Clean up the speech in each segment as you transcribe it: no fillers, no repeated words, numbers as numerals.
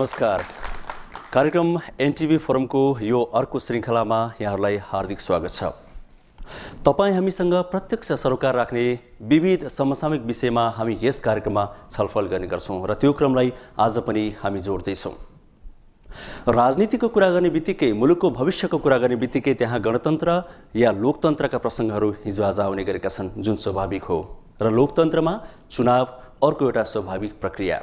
नमस्कार। कार्यक्रम एनटिभी फोरमको यो अर्को श्रृङ्खलामा यहाँहरूलाई हार्दिक स्वागत छ। तपाईँ हामीसँग प्रत्यक्ष सरोकार राख्ने विविध समसामयिक विषयमा हामी यस कार्यक्रममा छलफल गर्ने गर्छौं र त्यो क्रमलाई आज पनि हामी जोड्दैछौं। राजनीतिको कुरा गर्ने बित्तिकै, मुलुकको भविष्यको कुरा गर्ने बित्तिकै त्यहाँ गणतन्त्र या लोकतन्त्रका प्रसङ्गहरू हिजो आज आउने गरेका छन्, जुन स्वाभाविक हो। र लोकतन्त्रमा चुनाव अर्को एउटा स्वाभाविक प्रक्रिया।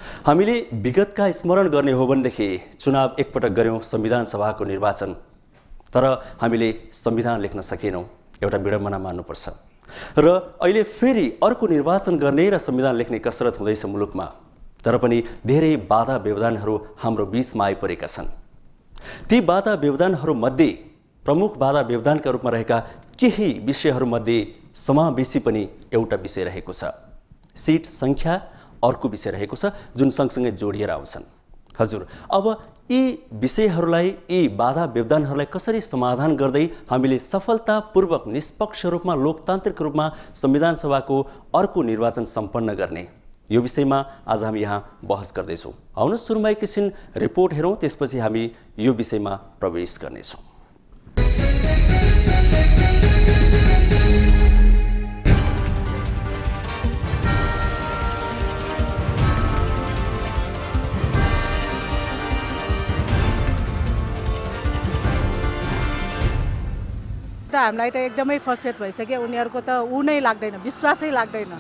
हामीले विगतका स्मरण गर्ने हो भनेदेखि चुनाव एकपटक गर्यौं, संविधान सभाको निर्वाचन, तर हामीले संविधान लेख्न सकेनौं। एउटा विडम्बना मान्नुपर्छ। र अहिले फेरि अर्को निर्वाचन गर्ने र संविधान लेख्ने कसरत हुँदैछ मुलुकमा, तर पनि धेरै बाधा व्यवधानहरू हाम्रो बीचमा आइपरेका छन्। ती बाधा व्यवधानहरूमध्ये प्रमुख बाधा व्यवधानका रूपमा रहेका केही विषयहरूमध्ये समावेशी पनि एउटा विषय रहेको छ। सीट सङ्ख्या अर्को विषय रहेको छ, जुन सँगसँगै जोडिएर आउँछन्। हजुर, अब यी विषयहरूलाई, यी बाधा व्यवधानहरूलाई कसरी समाधान गर्दै हामीले सफलतापूर्वक निष्पक्ष रूपमा, लोकतान्त्रिक रूपमा संविधान सभाको अर्को निर्वाचन सम्पन्न गर्ने, यो विषयमा आज हामी यहाँ बहस गर्दैछौँ। आउनुहोस् सुरुमा एकैछिन रिपोर्ट हेरौँ, त्यसपछि हामी यो विषयमा प्रवेश गर्नेछौँ। हामीलाई त एकदमै फर्सेट भइसक्यो। उनीहरूको त ऊ नै लाग्दैन, विश्वासै लाग्दैन।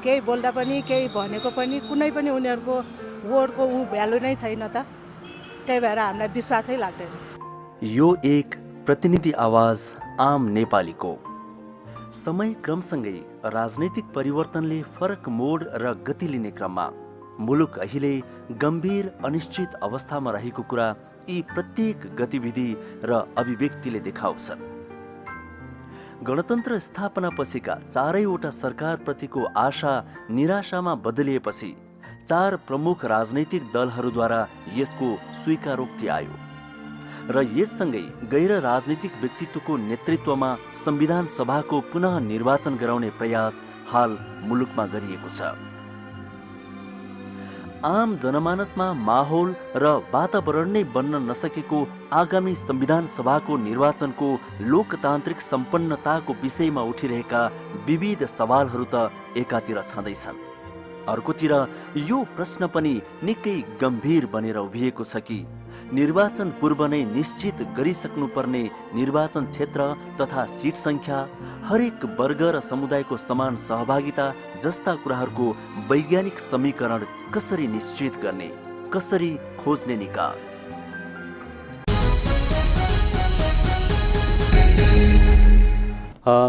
केही बोल्दा पनि, केही भनेको पनि, कुनै पनि उनीहरूको वर्डको भ्यालु नै छैन त। त्यही भएर हामीलाई विश्वासै लाग्दैन। यो एक प्रतिनिधि आवाज आम नेपालीको। समय क्रमसँगै राजनैतिक परिवर्तनले फरक मोड र गति लिने क्रममा मुलुक अहिले गम्भीर अनिश्चित अवस्थामा रहेको कुरा यी प्रत्येक गतिविधि र अभिव्यक्तिले देखाउँछन्। गणतन्त्र स्थापना पछिका चारैवटा सरकारप्रतिको आशा निराशामा बदलिएपछि चार प्रमुख राजनैतिक दलहरूद्वारा यसको स्वीकारोक्ति आयो र यससँगै गैर राजनीतिक व्यक्तित्वको नेतृत्वमा संविधान सभाको पुनः निर्वाचन गराउने प्रयास हाल मुलुकमा गरिएको छ। आम जनमानसमा माहौल र वातावरण नै बन्न नसकेको आगामी संविधान सभाको निर्वाचनको लोकतान्त्रिक सम्पन्नताको विषयमा उठिरहेका विविध सवालहरू त एकातिर छँदैछन्, अर्कोतिर यो प्रश्न पनि निकै गम्भीर बनेर उभिएको छ कि निर्वाचन पूर्व नै निश्चित गरिसक्नुपर्ने निर्वाचन क्षेत्र तथा सीट सङ्ख्या, हरेक वर्ग र समुदायको समान सहभागिता जस्ता कुराहरूको वैज्ञानिक समीकरण कसरी निश्चित गर्ने, कसरी खोज्ने निकास।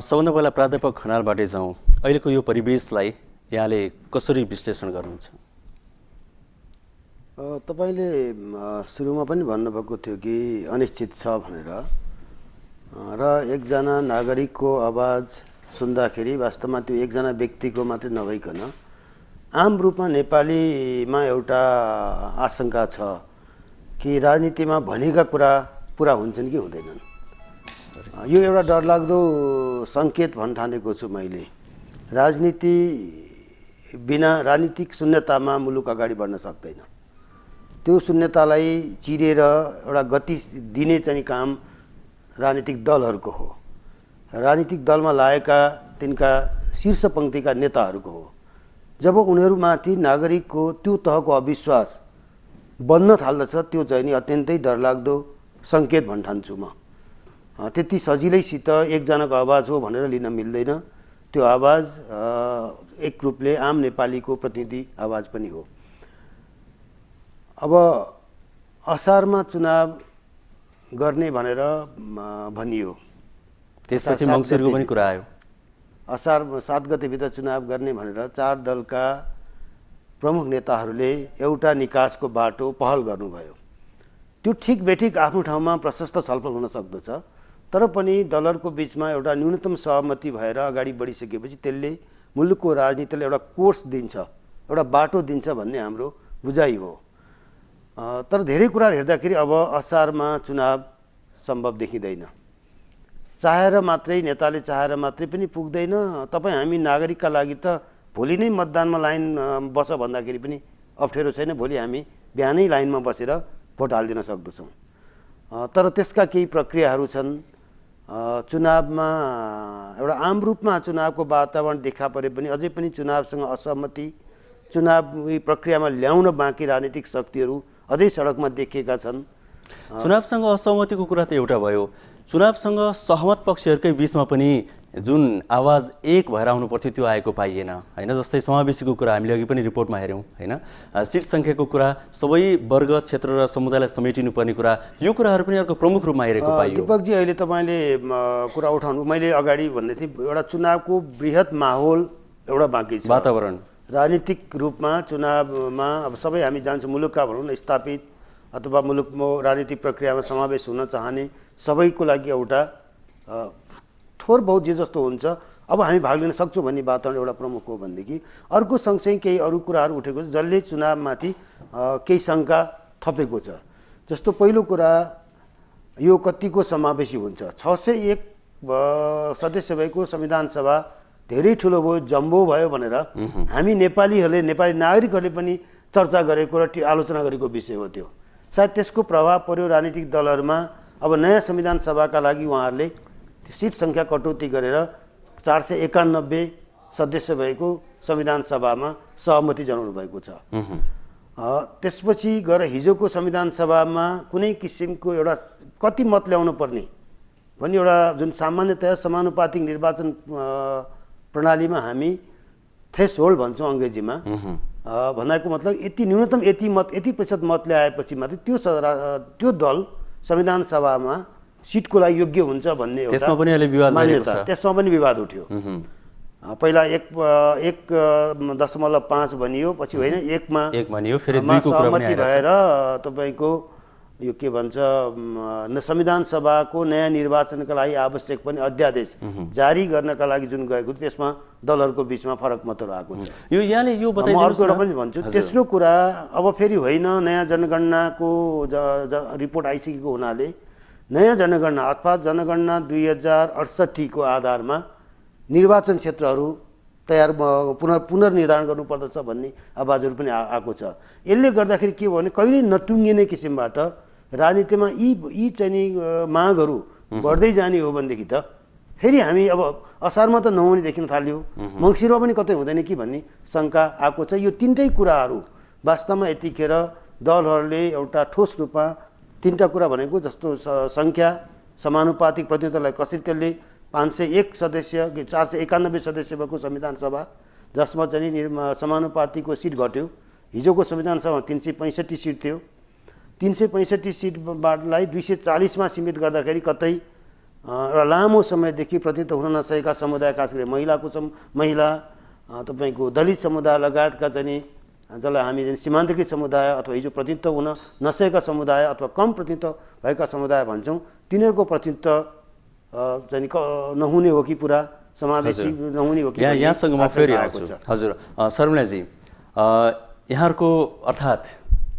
सबभन्दा पहिला प्राध्यापक खनालबाटै जाउँ। अहिलेको यो परिवेशलाई यहाँले कसरी विश्लेषण गर्नुहुन्छ? तपाईले सुरुमा पनि भन्नुभएको थियो कि अनिश्चित छ भनेर, र एकजना नागरिकको आवाज सुन्दाखेरि वास्तवमा त्यो एकजना व्यक्तिको मात्रै नभइकन आम रूपमा नेपालीमा एउटा आशंका छ कि राजनीतिमा भनेका कुरा पुरा हुन्छन् कि हुँदैनन्। यो एउटा डरलाग्दो सङ्केत भन्ठानेको छु मैले। राजनीति बिना, राजनीतिक शून्यतामा मुलुक अगाडि बढ्न सक्दैन। त्यो शून्यतालाई चिरेर एउटा गति दिने चाहिँ काम राजनीतिक दलहरूको हो। राजनीतिक दलमा लागेका तिनका शीर्ष पङ्क्तिका नेताहरूको हो। जब उनीहरूमाथि नागरिकको त्यो तहको अविश्वास बन्न थाल्दछ, त्यो चाहिँ नि अत्यन्तै डरलाग्दो सङ्केत भन्ठान्छु म। त्यति सजिलैसित एकजनाको आवाज हो भनेर लिन मिल्दैन। त्यो आवाज एक रूपले आम नेपालीको प्रतिनिधि आवाज पनि हो। अब असारमा चुनाव गर्ने भनेर भनियो, त्यसपछि मङ्सिरको पनि कुरा आयो। असार 7 गतेभित्र चुनाव गर्ने भनेर चार दलका प्रमुख नेताहरूले एउटा निकासको बाटो पहल गर्नुभयो। त्यो ठिक बेठिक आफ्नो ठाउँमा प्रशस्त छलफल हुन सक्दछ, तर पनि दलहरूको बिचमा एउटा न्यूनतम सहमति भएर अगाडि बढिसकेपछि त्यसले मुलुकको राजनीतिलाई एउटा कोर्स दिन्छ, एउटा बाटो दिन्छ भन्ने हाम्रो बुझाइ हो। तर धेरै कुरा हेर्दाखेरि अब असारमा चुनाव सम्भव देखिँदैन। चाहेर मात्रै, नेताले चाहेर मात्रै पनि पुग्दैन। तपाईँ हामी नागरिकका लागि त भोलि नै मतदानमा लाइन बस भन्दाखेरि पनि अप्ठ्यारो छैन। भोलि हामी बिहानै लाइनमा बसेर भोट हालिदिन सक्दछौँ। तर त्यसका केही प्रक्रियाहरू छन्। चुनावमा एउटा आम रूपमा चुनावको वातावरण देखा परे पनि अझै पनि चुनावसँग असहमति, चुनावी प्रक्रियामा ल्याउन बाँकी राजनीतिक शक्तिहरू अझै सडकमा देखिएका छन्। चुनावसँग असहमतिको कुरा त एउटा भयो, चुनावसँग सहमत पक्षहरूकै बिचमा पनि जुन आवाज एक भएर आउनु पर्थ्यो त्यो आएको पाइएन होइन। जस्तै समावेशीको कुरा हामीले अघि पनि रिपोर्टमा हेऱ्यौँ होइन, सिट सङ्ख्याको कुरा, सबै वर्ग क्षेत्र र समुदायलाई समेटिनुपर्ने कुरा, यो कुराहरू पनि अर्को प्रमुख रूपमा हेरेको पाइयो। दीपकजी, अहिले तपाईँले कुरा उठाउनु, मैले अगाडि भन्दै थिएँ एउटा चुनावको बृहत माहौल एउटा बाँकी छ, वातावरण राजनीतिक रूपमा चुनावमा अब सबै हामी जान्छौँ, मुलुकका भनौँ न स्थापित अथवा मुलुकमा राजनीतिक प्रक्रियामा समावेश हुन चाहने सबैको लागि एउटा थोर बहुत जे जस्तो हुन्छ अब हामी भाग लिन सक्छौँ भन्ने वातावरण एउटा प्रमुख हो भनेदेखि अर्को सँगसँगै केही अरू कुराहरू उठेको छ जसले चुनावमाथि केही शङ्का थपेको छ। जस्तो पहिलो कुरा, यो कतिको समावेशी हुन्छ? 601 सदस्य भएको संविधान सभा धेरै ठुलो भयो, जम्बो भयो भनेर हामी नेपालीहरूले, नेपाली नागरिकहरूले पनि चर्चा गरेको र आलोचना गरेको विषय हो त्यो। सायद त्यसको प्रभाव पर्यो राजनीतिक दलहरूमा। अब नयाँ संविधान सभाका लागि उहाँहरूले सिट सङ्ख्या कटौती गरेर 491 सदस्य भएको संविधान सभामा सहमति जनाउनु भएको छ। त्यसपछि गएर हिजोको संविधान सभामा कुनै किसिमको एउटा कति मत ल्याउनु पर्ने भन्ने एउटा जुन सामान्यतया समानुपातिक निर्वाचन प्रणालीमा हामी थ्रेसहोल्ड भन्छौँ अङ्ग्रेजीमा, भन्नाको मतलब यति न्यूनतम यति प्रतिशत मत ल्याएपछि मात्रै त्यो दल संविधान सभामा सिटको लागि योग्य हुन्छ भन्ने एउटा मान्यता, त्यसमा पनि विवाद उठ्यो। पहिला 1.5 भनियो, पछि होइन 1 भनियो, सहमति भएर तपाईँको यो के भन्छ संविधान सभाको नयाँ निर्वाचनका लागि आवश्यक पनि अध्यादेश जारी गर्नका लागि जुन गएको त्यसमा दलहरूको बिचमा फरक मतहरू आएको छ। यो यहाँले यो अर्को एउटा पनि भन्छु, तेस्रो कुरा अब फेरि होइन, नयाँ जनगणनाको रिपोर्ट आइसकेको हुनाले नयाँ जनगणना अर्थात् जनगणना 2068 को आधारमा निर्वाचन क्षेत्रहरू तयार पुनर्निर्धारण गर्नुपर्दछ भन्ने आवाजहरू पनि आएको छ। यसले गर्दाखेरि के भयो भने कहिल्यै नटुङ्गिने किसिमबाट राजनीतिमा यी चाहिँ नि मागहरू बढ्दै जाने हो भनेदेखि त फेरि हामी अब असारमा त नहुने देखिन थाल्यो, मङ्सिरमा पनि कतै हुँदैन कि भन्ने शङ्का आएको छ। यो तिनटै कुराहरू वास्तवमा यतिखेर दलहरूले एउटा ठोस रूपमा तीनटा कुरा भनेको जस्तो सङ्ख्या, समानुपातिक प्रतिनिधित्वलाई कसरी त्यसले 501 सदस्य 491 सदस्य भएको संविधान सभा जसमा चाहिँ समानुपातिको सिट घट्यो। हिजोको संविधान सभामा 365 सिट थियो, 365 सिटलाई 240मा सीमित गर्दाखेरि कतै एउटा लामो समयदेखि प्रतिनिधित्व हुन नसकेका समुदाय, खास गरी महिला तपाईँको दलित समुदाय लगायतका चाहिँ जसलाई हामी सीमान्तकृत समुदाय अथवा हिजो प्रतिनिधित्व हुन नसकेका समुदाय अथवा कम प्रतिनिधित्व भएका समुदाय भन्छौँ, तिनीहरूको प्रतिनिधित्व चाहिँ नहुने हो कि पुरा समावेशी नहुने हो कि? यहाँसँग म फेरि आउँछु। हजुर शर्मिलाजी, यहाँहरूको अर्थात्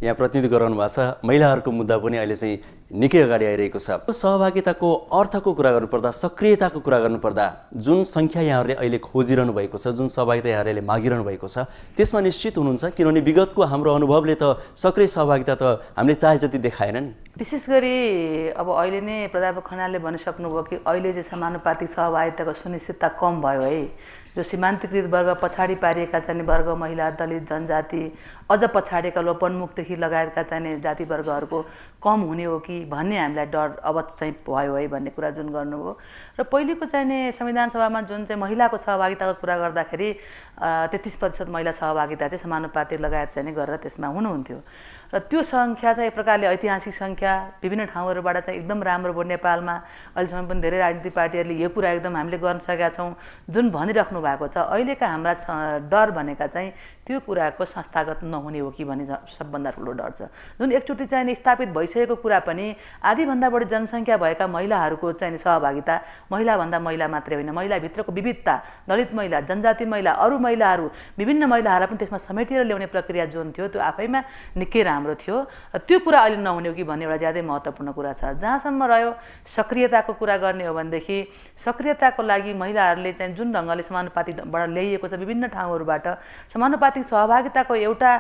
यहाँ प्रतिनिधि गराउनु भएको छ, महिलाहरूको मुद्दा पनि अहिले चाहिँ निकै अगाडि आइरहेको छ। सहभागिताको अर्थको कुरा गर्नुपर्दा, सक्रियताको कुरा गर्नुपर्दा जुन सङ्ख्या यहाँहरूले अहिले खोजिरहनु भएको छ, जुन सहभागिता यहाँहरूले मागिरहनु भएको छ, त्यसमा निश्चित हुनुहुन्छ? किनभने विगतको हाम्रो अनुभवले त सक्रिय सहभागिता त हामीले चाहे जति देखाएन नि। विशेष गरी अब अहिले नै प्राध्यापक खनालले भनिसक्नुभयो कि अहिले चाहिँ समानुपातिक सहभागिताको सुनिश्चितता कम भयो है। जो सीमान्तकृत वर्ग, पछाडि पारिएका चाहिँ वर्ग, महिला, दलित, जनजाति, अझ पछाडिएका लोपन्मुखदेखि लगायतका चाहिँ जाति वर्गहरूको कम हुने हो कि भन्ने हामीलाई डर अब चाहिँ भयो है भन्ने कुरा जुन गर्नुभयो। र पहिलेको चाहिँ संविधान सभामा जुन चाहिँ महिलाको सहभागिताको कुरा गर्दाखेरि 33% महिला सहभागिता चाहिँ समानुपातिक लगायत चाहिँ गरेर त्यसमा हुनुहुन्थ्यो। र त्यो सङ्ख्या चाहिँ एक प्रकारले ऐतिहासिक सङ्ख्या, विभिन्न ठाउँहरूबाट चाहिँ एकदम राम्रो भयो। नेपालमा अहिलेसम्म पनि धेरै राजनीतिक पार्टीहरूले यो कुरा एकदम हामीले गर्न सकेका छौँ जुन भनिराख्नु भएको छ। अहिलेका हाम्रा डर भनेका चाहिँ त्यो कुराको संस्थागत नहुने हो कि भन्ने सबभन्दा ठुलो डर छ। जुन एकचोटि चाहिँ स्थापित भइसकेको कुरा पनि आधीभन्दा बढी जनसङ्ख्या भएका महिलाहरूको चाहिँ सहभागिता, महिलाभन्दा महिला मात्रै होइन, महिलाभित्रको विविधता, दलित महिला, जनजाति महिला, अरू महिलाहरू, विभिन्न महिलाहरूलाई पनि त्यसमा समेटेर ल्याउने प्रक्रिया जुन थियो त्यो आफैमा निकै राम्रो हाम्रो थियो। त्यो कुरा अहिले नहुने हो कि भन्ने एउटा ज्यादै महत्त्वपूर्ण कुरा छ। जहाँसम्म रह्यो सक्रियताको कुरा गर्ने हो भनेदेखि सक्रियताको लागि महिलाहरूले चाहिँ जुन ढङ्गले समानुपातिकबाट ल्याइएको छ विभिन्न ठाउँहरूबाट समानुपातिक सहभागिताको एउटा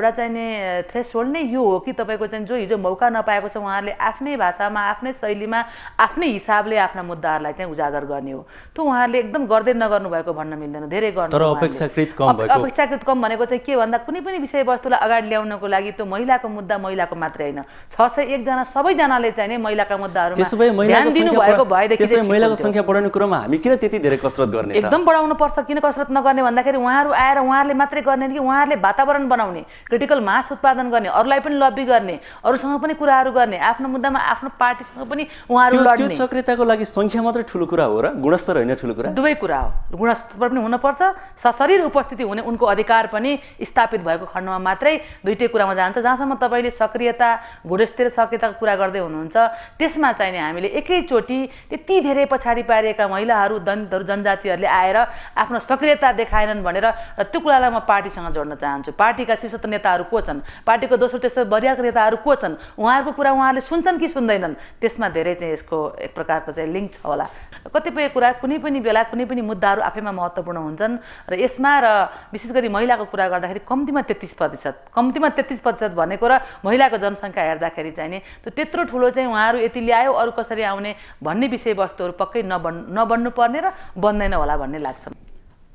चाहिँ नि थ्रेसहोल्ड नै यो हो कि तपाईँको चाहिँ जो हिजो मौका नपाएको छ उहाँहरूले आफ्नै भाषामा आफ्नै शैलीमा आफ्नै हिसाबले आफ्ना मुद्दाहरूलाई चाहिँ उजागर गर्ने हो। त्यो उहाँहरूले एकदम गर्दै नगर्नु भएको भन्न मिल्दैन, धेरै गर्नु। तर अपेक्षाकृत कम भएको। अपेक्षाकृत कम भनेको चाहिँ के भन्दा कुनै पनि विषयवस्तुलाई अगाडि ल्याउनको लागि त्यो महिलाको मुद्दा महिलाको मात्रै होइन, 601 जना सबैजनाले चाहिँ नि महिलाका मुद्दाहरूमा ध्यान दिनुभएको भएदेखि महिलाको संख्या बढाउने कुरामा हामी किन त्यति धेरै कसरत गर्ने? एकदम बढाउनु पर्छ। किन कसरत नगर्ने भन्दाखेरि उहाँहरू आएर उहाँहरूले मात्रै गर्ने कि उहाँहरूले वातावरण बनाउने, क्रिटिकल मास उत्पादन गर्ने, अरूलाई पनि लब्बी गर्ने, अरूसँग पनि कुराहरू गर्ने, आफ्नो मुद्दामा आफ्नो पार्टीसँग पनि उहाँहरू लड्ने। त्यो सक्रियताको लागि संख्या मात्रै ठुलो कुरा हो र गुणस्तर होइन ठुलो कुरा? दुवै कुरा हो। गुणस्तर पनि हुनुपर्छ, सशरीर उपस्थिति हुने उनको अधिकार पनि स्थापित भएको खण्डमा मात्रै दुईटै कुरामा जान्छ। जहाँसम्म तपाईँले सक्रियता गुणस्तर सक्रियताको कुरा गर्दै हुनुहुन्छ त्यसमा चाहिँ नि हामीले एकैचोटि त्यति धेरै पछाडि पारिएका महिलाहरू दलितहरू जनजातिहरूले आएर आफ्नो सक्रियता देखाएनन् भनेर त्यो कुरालाई म पार्टीसँग जोड्न चाहन्छु। पार्टीका शीर्षस्थ नेताहरू को छन्, पार्टीको दोस्रो तेस्रो वरियाका नेताहरू को छन्, उहाँहरूको कुरा उहाँहरूले सुन्छन् कि सुन्दैनन्, त्यसमा धेरै चाहिँ यसको एक प्रकारको चाहिँ लिङ्क छ होला। कतिपय कुरा कुनै पनि बेला कुनै पनि मुद्दाहरू आफैमा महत्त्वपूर्ण हुन्छन् र यसमा र विशेष गरी महिलाको कुरा गर्दाखेरि कम्तीमा 33% भनेको र महिलाको जनसङ्ख्या हेर्दाखेरि चाहिँ नि त्यो त्यत्रो ठुलो चाहिँ उहाँहरू यति ल्यायो अरू कसरी आउने भन्ने विषयवस्तुहरू पक्कै नबन्नु पर्ने र बन्दैन होला भन्ने लाग्छ।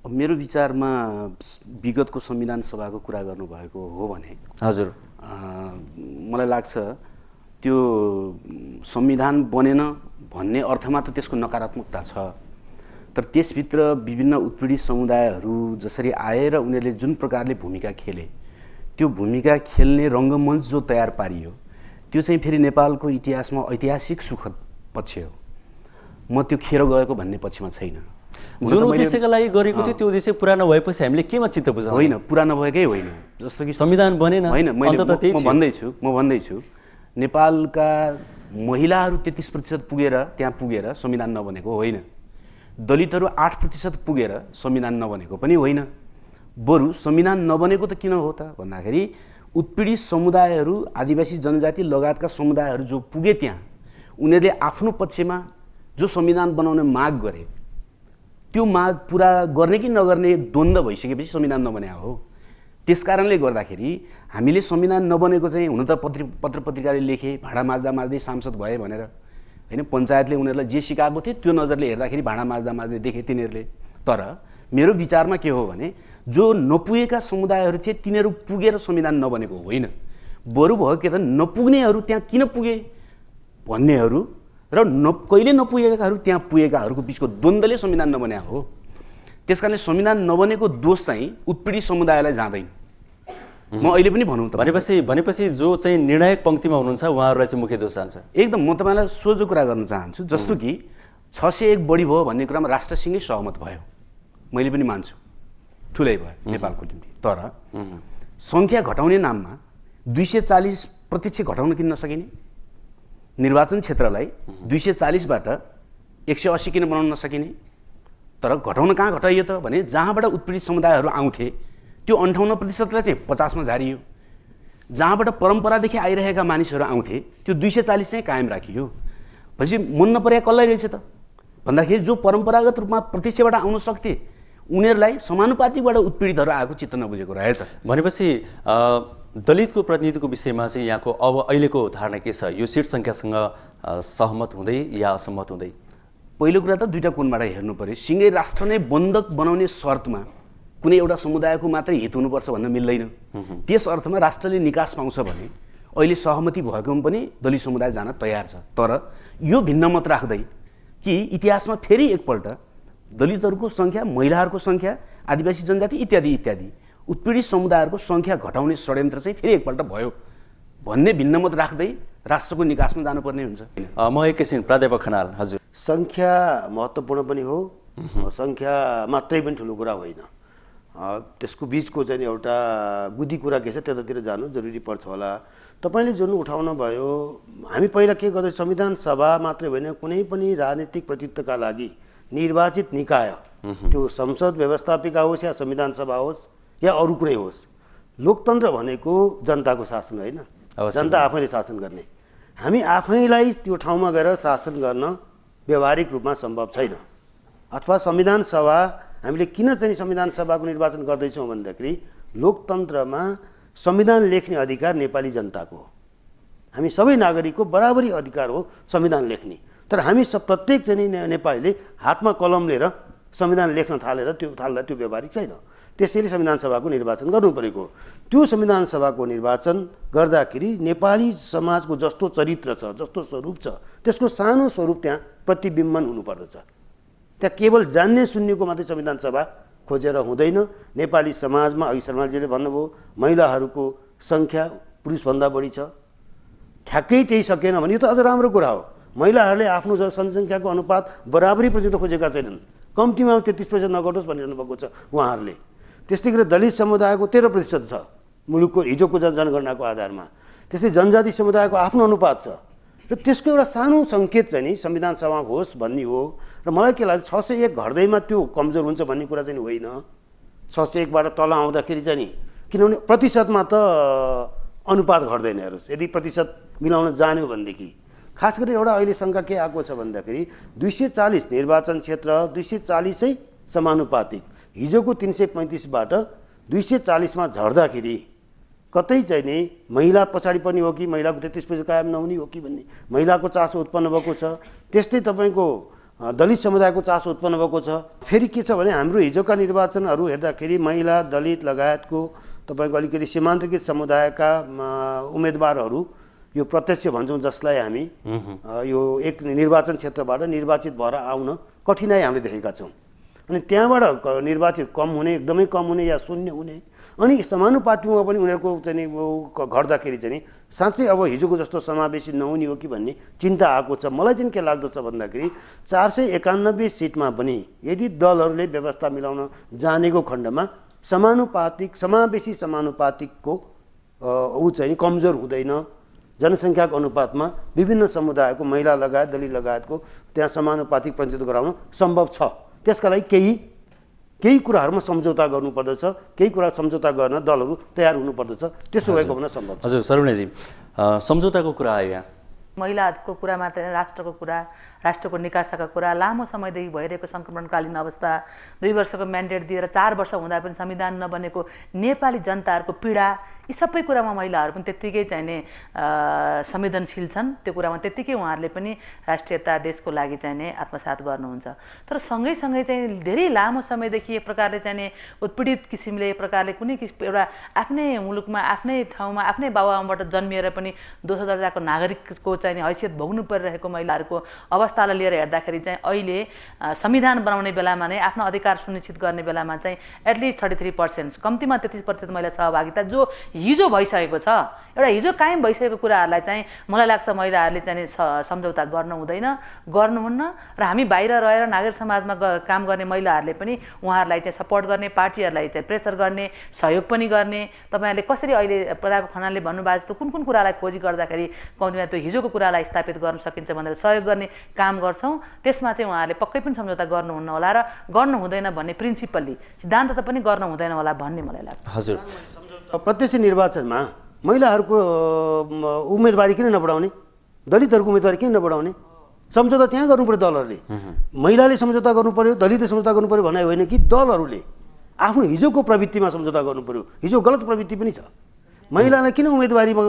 मेरो विचारमा विगतको संविधान सभाको कुरा गर्नुभएको हो भने हजुर मलाई लाग्छ त्यो संविधान बनेन भन्ने अर्थमा त त्यसको नकारात्मकता छ, तर त्यसभित्र विभिन्न उत्पीडित समुदायहरू जसरी आए र उनीहरूले जुन प्रकारले भूमिका खेले त्यो भूमिका खेल्ने रङ्गमञ्च जो तयार पारियो त्यो चाहिँ फेरि नेपालको इतिहासमा ऐतिहासिक सुखद पक्ष हो। म त्यो खेर गएको भन्ने पक्षमा छैन। जुन उद्देश्यका लागि गरेको थियो त्यो उद्देश्य पुरा नभएपछि हामीले केमा चित्त बुझाउँछौँ? होइन, पुरा नभएकै होइन। जस्तो कि संविधान बनेन, होइन, म भन्दैछु नेपालका महिलाहरू 33% पुगेर त्यहाँ पुगेर संविधान नबनेको होइन, दलितहरू 8% पुगेर संविधान नबनेको पनि होइन। बरु संविधान नबनेको त किन हो त भन्दाखेरि उत्पीडित समुदायहरू, आदिवासी जनजाति लगायतका समुदायहरू जो पुगे त्यहाँ उनीहरूले आफ्नो पक्षमा जो संविधान बनाउने माग गरे त्यो माग पुरा गर्ने कि नगर्ने द्वन्द्व भइसकेपछि संविधान नबने हो। त्यसकारणले गर्दाखेरि हामीले संविधान नबनेको चाहिँ हुन त पत्र पत्रिकाले लेखे, भाँडा माझ्दै सांसद भए भनेर होइन, पञ्चायतले उनीहरूलाई जे सिकाएको थियो त्यो नजरले हेर्दाखेरि भाँडा माझ्दै देखे तिनीहरूले। तर मेरो विचारमा के हो भने जो नपुगेका समुदायहरू थिए तिनीहरू पुगेर संविधान नबनेको होइन, बरु भयो के त नपुग्नेहरू त्यहाँ किन पुगे भन्नेहरू र कहिले नपुगेकाहरू त्यहाँ पुगेकाहरूको बिचको द्वन्द्वले संविधान नबने हो। त्यसकारणले संविधान नबनेको दोष चाहिँ उत्पीडित समुदायलाई जाँदैन। म अहिले पनि भनौँ त भनेपछि जो चाहिँ निर्णायक पङ्क्तिमा हुनुहुन्छ उहाँहरूलाई चाहिँ मुख्य दोष जान्छ। एकदम म तपाईँलाई सोझो कुरा गर्न चाहन्छु। जस्तो कि 601 बढी भयो भन्ने कुरामा राष्ट्रसिंहै सहमत भयो, मैले पनि मान्छु, ठुलै भयो नेपालको निम्ति। तर सङ्ख्या घटाउने नाममा 240 प्रत्यक्ष घटाउन किन नसकिने? निर्वाचन क्षेत्रलाई 240बाट 180 किन बनाउन नसकिने? तर घटाउन कहाँ घटाइयो त भने जहाँबाट उत्पीडित समुदायहरू आउँथे त्यो 58%लाई चाहिँ 50मा झारियो, जहाँबाट परम्परादेखि आइरहेका मानिसहरू आउँथे त्यो 240 चाहिँ कायम राखियो। भनेपछि मन नपरे कसलाई रहेछ त भन्दाखेरि जो परम्परागत रूपमा प्रत्यक्षबाट आउन सक्थे उनीहरूलाई समानुपातिकबाट उत्पीडितहरू आएको चित्त नबुझेको रहेछ। भनेपछि दलितको प्रतिनिधिको विषयमा चाहिँ यहाँको अब अहिलेको धारणा के छ? यो सिट सङ्ख्यासँग सहमत हुँदै या असहमत हुँदै? पहिलो कुरा त दुईटा कोणबाट हेर्नु पर्यो। सिँगै राष्ट्र नै बन्धक बनाउने शर्तमा कुनै एउटा समुदायको मात्रै हित हुनुपर्छ भन्न मिल्दैन। त्यस अर्थमा राष्ट्रले निकास पाउँछ भने अहिले सहमति भएकोमा पनि दलित समुदाय जान तयार छ। तर यो भिन्नमत राख्दै कि इतिहासमा फेरि एकपल्ट दलितहरूको सङ्ख्या, महिलाहरूको सङ्ख्या, आदिवासी जनजाति इत्यादि इत्यादि उत्पीडित समुदायहरूको सङ्ख्या घटाउने षड्यन्त्र चाहिँ फेरि एकपल्ट भयो भन्ने भिन्नमत राख्दै राष्ट्रको निकासमा जानुपर्ने हुन्छ। म एकैछिन प्राध्यापक खनाल, हजुर। सङ्ख्या महत्त्वपूर्ण पनि हो, सङ्ख्या मात्रै पनि ठुलो कुरा होइन। त्यसको बिचको चाहिँ एउटा गुदी कुरा के छ त्यतातिर जानु जरुरी पर्छ होला। तपाईँले जुन उठाउनु भयो, हामी पहिला के गर्दै संविधान सभा मात्रै होइन कुनै पनि राजनीतिक प्रतिनिधित्वका लागि निर्वाचित निकाय, त्यो संसद व्यवस्थापिका होस् या संविधान सभा होस् या अरू कुनै होस्, लोकतन्त्र भनेको जनताको शासन होइन, अवश्य। जनता आफैले शासन गर्ने। हामी आफैलाई त्यो ठाउँमा गएर शासन गर्न व्यवहारिक रूपमा सम्भव छैन। अथवा संविधान सभा हामीले किन चाहिँ संविधान सभाको निर्वाचन गर्दैछौँ भन्दाखेरि लोकतन्त्रमा संविधान लेख्ने अधिकार नेपाली जनताको हो। हामी सबै नागरिकको बराबरी अधिकार हो संविधान लेख्ने। तर हामी प्रत्येक चाहिँ नेपालीले हातमा कलम लिएर संविधान लेख्न थालेर त्यो व्यवहारिक छैन। त्यसैले संविधान सभाको निर्वाचन गर्नु परेको। त्यो संविधान सभाको निर्वाचन गर्दाखेरि नेपाली समाजको जस्तो चरित्र छ, जस्तो स्वरूप छ, त्यसको सानो स्वरूप त्यहाँ प्रतिबिम्बन हुनुपर्दछ। त्यहाँ केवल जान्ने सुन्नेको मात्रै संविधान सभा खोजेर हुँदैन। नेपाली समाजमा अघि शर्माजीले भन्नुभयो महिलाहरूको सङ्ख्या पुरुषभन्दा बढी छ। ठ्याक्कै त्यही सकेन भने यो त अझ राम्रो कुरा हो। महिलाहरूले आफ्नो जनसङ्ख्याको अनुपात बराबरी प्रतिनिधित्व खोजेका छैनन्। कम्तीमा 33% नगर्नुहोस् भनिरहनु भएको छ उहाँहरूले। त्यस्तै गरी दलित समुदायको 13% छ मुलुकको हिजोको जनगणनाको आधारमा। त्यस्तै जनजाति समुदायको आफ्नो अनुपात छ र त्यसको एउटा सानो सङ्केत चाहिँ नि संविधान सभा होस् भन्ने हो। र मलाई के लाग्छ 601 घट्दैमा त्यो कमजोर हुन्छ भन्ने कुरा चाहिँ होइन। 601बाट तल आउँदाखेरि चाहिँ नि किनभने प्रतिशतमा त अनुपात घट्दैन। हेर्नुहोस् यदि प्रतिशत मिलाउन जान्यो भनेदेखि खास गरी एउटा अहिले शङ्का के आएको छ भन्दाखेरि 240 निर्वाचन क्षेत्र 240 समानुपातिक हिजोको 335बाट 240मा झर्दाखेरि कतै चाहिँ नि महिला पछाडि पनि हो कि महिलाको 33% कायम नहुने हो कि भन्ने महिलाको चासो उत्पन्न भएको छ। त्यस्तै तपाईँको दलित समुदायको चासो उत्पन्न भएको छ। फेरि के छ भने हाम्रो हिजोका निर्वाचनहरू हेर्दाखेरि महिला दलित लगायतको तपाईँको अलिकति सीमान्तकृत समुदायका उम्मेदवारहरू यो प्रत्यक्ष भन्छौँ जसलाई हामी यो एक निर्वाचन क्षेत्रबाट निर्वाचित भएर आउन कठिनाइ हामीले देखेका छौँ। अनि त्यहाँबाट निर्वाचित कम हुने, एकदमै कम हुने या शून्य हुने, अनि समानुपातिकमा पनि उनीहरूको चाहिँ घट्दाखेरि चाहिँ साँच्चै अब हिजोको जस्तो समावेशी नहुने हो कि भन्ने चिन्ता आएको छ। मलाई चाहिँ के लाग्दछ भन्दाखेरि 491 सिटमा पनि यदि दलहरूले व्यवस्था मिलाउन जानेको खण्डमा समावेशी समानुपातिकको ऊ चाहिँ कमजोर हुँदैन। जनसङ्ख्याको अनुपातमा विभिन्न समुदायको महिला लगायत दलित लगायतको त्यहाँ समानुपातिक प्रतिनिधित्व गराउन सम्भव छ। त्यसका लागि केही कुराहरूमा सम्झौता गर्नुपर्दछ, केही कुरा सम्झौता गर्न दलहरू तयार हुनुपर्दछ। त्यसो भएको हुन सम्भव छ। हजुर शर्माजी, सम्झौताको कुरा आयो यहाँ। महिलाको कुरा मात्रै राष्ट्रको कुरा, राष्ट्रको निकासाका कुरा, लामो समयदेखि भइरहेको सङ्क्रमणकालीन अवस्था, 2 वर्षको म्यान्डेट दिएर 4 वर्ष हुँदा पनि संविधान नबनेको नेपाली जनताहरूको पीडा, यी सबै कुरामा महिलाहरू पनि त्यत्तिकै चाहिने संवेदनशील छन्। त्यो कुरामा त्यत्तिकै उहाँहरूले पनि राष्ट्रियता देशको लागि चाहिने आत्मसात गर्नुहुन्छ। तर सँगैसँगै चाहिँ धेरै लामो समयदेखि एक प्रकारले चाहिने उत्पीडित किसिमले एक प्रकारले कुनै एउटा आफ्नै मुलुकमा आफ्नै ठाउँमा आफ्नै बाबुआमाबाट जन्मिएर पनि दोस्रो दर्जाको नागरिकको चाहिँ हैसियत भोग्नु परिरहेको महिलाहरूको अवस्थालाई लिएर हेर्दाखेरि चाहिँ अहिले संविधान बनाउने बेलामा नै आफ्नो अधिकार सुनिश्चित गर्ने बेलामा चाहिँ एटलिस्ट 33%, कम्तीमा 33% महिला सहभागिता जो हिजो भइसकेको छ, एउटा हिजो कायम भइसकेको कुराहरूलाई चाहिँ मलाई लाग्छ महिलाहरूले चाहिँ सम्झौता गर्नु हुँदैन, गर्नुहुन्न। र हामी बाहिर रहेर नागरिक समाजमा काम गर्ने महिलाहरूले पनि उहाँहरूलाई चाहिँ सपोर्ट गर्ने, पार्टीहरूलाई चाहिँ प्रेसर गर्ने, सहयोग पनि गर्ने। तपाईँहरूले कसरी अहिले प्रताप खनालले भन्नुभएको जस्तो कुन कुन कुरालाई खोजी गर्दाखेरि कम्तीमा त्यो हिजोको कुरालाई स्थापित गर्न सकिन्छ भनेर सहयोग गर्ने काम गर्छौँ। त्यसमा चाहिँ उहाँहरूले पक्कै पनि सम्झौता गर्नुहुन्न होला र गर्नु हुँदैन भन्ने प्रिन्सिपल्ली सिद्धान्त त पनि गर्नु हुँदैन होला भन्ने मलाई लाग्छ। हजुर, प्रत्यक्ष निर्वाचनमा महिलाहरूको उम्मेदवारी किन नबढाउने, दलितहरूको उम्मेदवारी किन नबढाउने? सम्झौता त्यहाँ गर्नु पर्यो दलहरूले। महिलाले सम्झौता गर्नु पर्यो, दलितले सम्झौता गर्नु पर्यो भनाइ होइन कि दलहरूले आफ्नो हिजोको प्रवृत्तिमा सम्झौता गर्नु पर्यो। हिजो गलत प्रवृत्ति पनि छ। महिलालाई किन उम्मेदवारीमा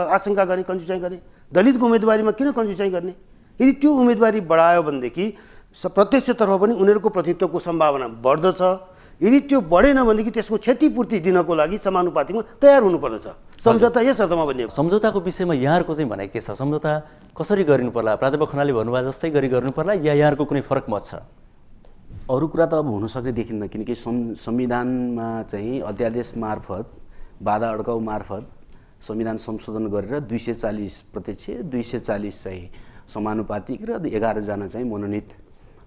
आशंका गर्ने, कन्जुसाइ गर्ने? दलितको उम्मेदवारीमा किन कन्जुसाइ गर्ने? यदि त्यो उम्मेदवारी बढायो भनेदेखि प्रत्यक्षतर्फ पनि उनीहरूको प्रतिनिधित्वको सम्भावना बढ्दछ। यदि त्यो बढेन भनेदेखि त्यसको क्षतिपूर्ति दिनको लागि समानुपातिकमा तयार हुनुपर्दछ। सम्झौता यस अर्थमा भनिएको। सम्झौताको विषयमा यहाँहरूको चाहिँ भनाइ के छ? सम्झौता कसरी गरिनु पर्ला? प्राध्यापक खनालले भन्नुभयो जस्तै गरी गर्नु पर्ला या यहाँहरूको कुनै फरक मत छ? अरू कुरा त अब हुनसक्ने देखिन्न, किनकि संविधानमा चाहिँ अध्यादेश मार्फत, बाधा अड्काउ मार्फत संविधान संशोधन गरेर 240 प्रत्यक्ष, 240 चाहिँ समानुपातिक र 11 जना चाहिँ मनोनित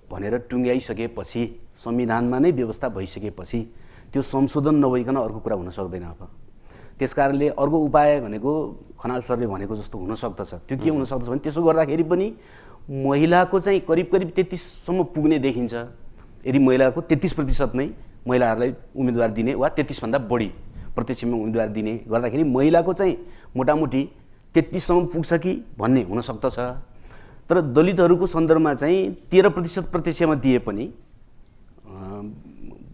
भनेर टुङ्ग्याइसकेपछि, संविधानमा नै व्यवस्था भइसकेपछि त्यो संशोधन नभइकन अर्को कुरा हुन सक्दैन। अब त्यसकारणले अर्को उपाय भनेको खनाल सरले भनेको जस्तो हुन सक्दछ। त्यो के हुन सक्दछ भने त्यसो गर्दाखेरि पनि महिलाको चाहिँ करिब 33सम्म पुग्ने देखिन्छ। यदि महिलाको 33% नै महिलाहरूलाई उम्मेदवार दिने वा 33 भन्दा बढी प्रत्यक्षमा उम्मेदवार दिने गर्दाखेरि महिलाको चाहिँ मोटामोटी 33सम्म पुग्छ कि भन्ने हुन सक्दछ। तर दलितहरूको सन्दर्भमा चाहिँ 13% प्रत्यक्षमा दिए पनि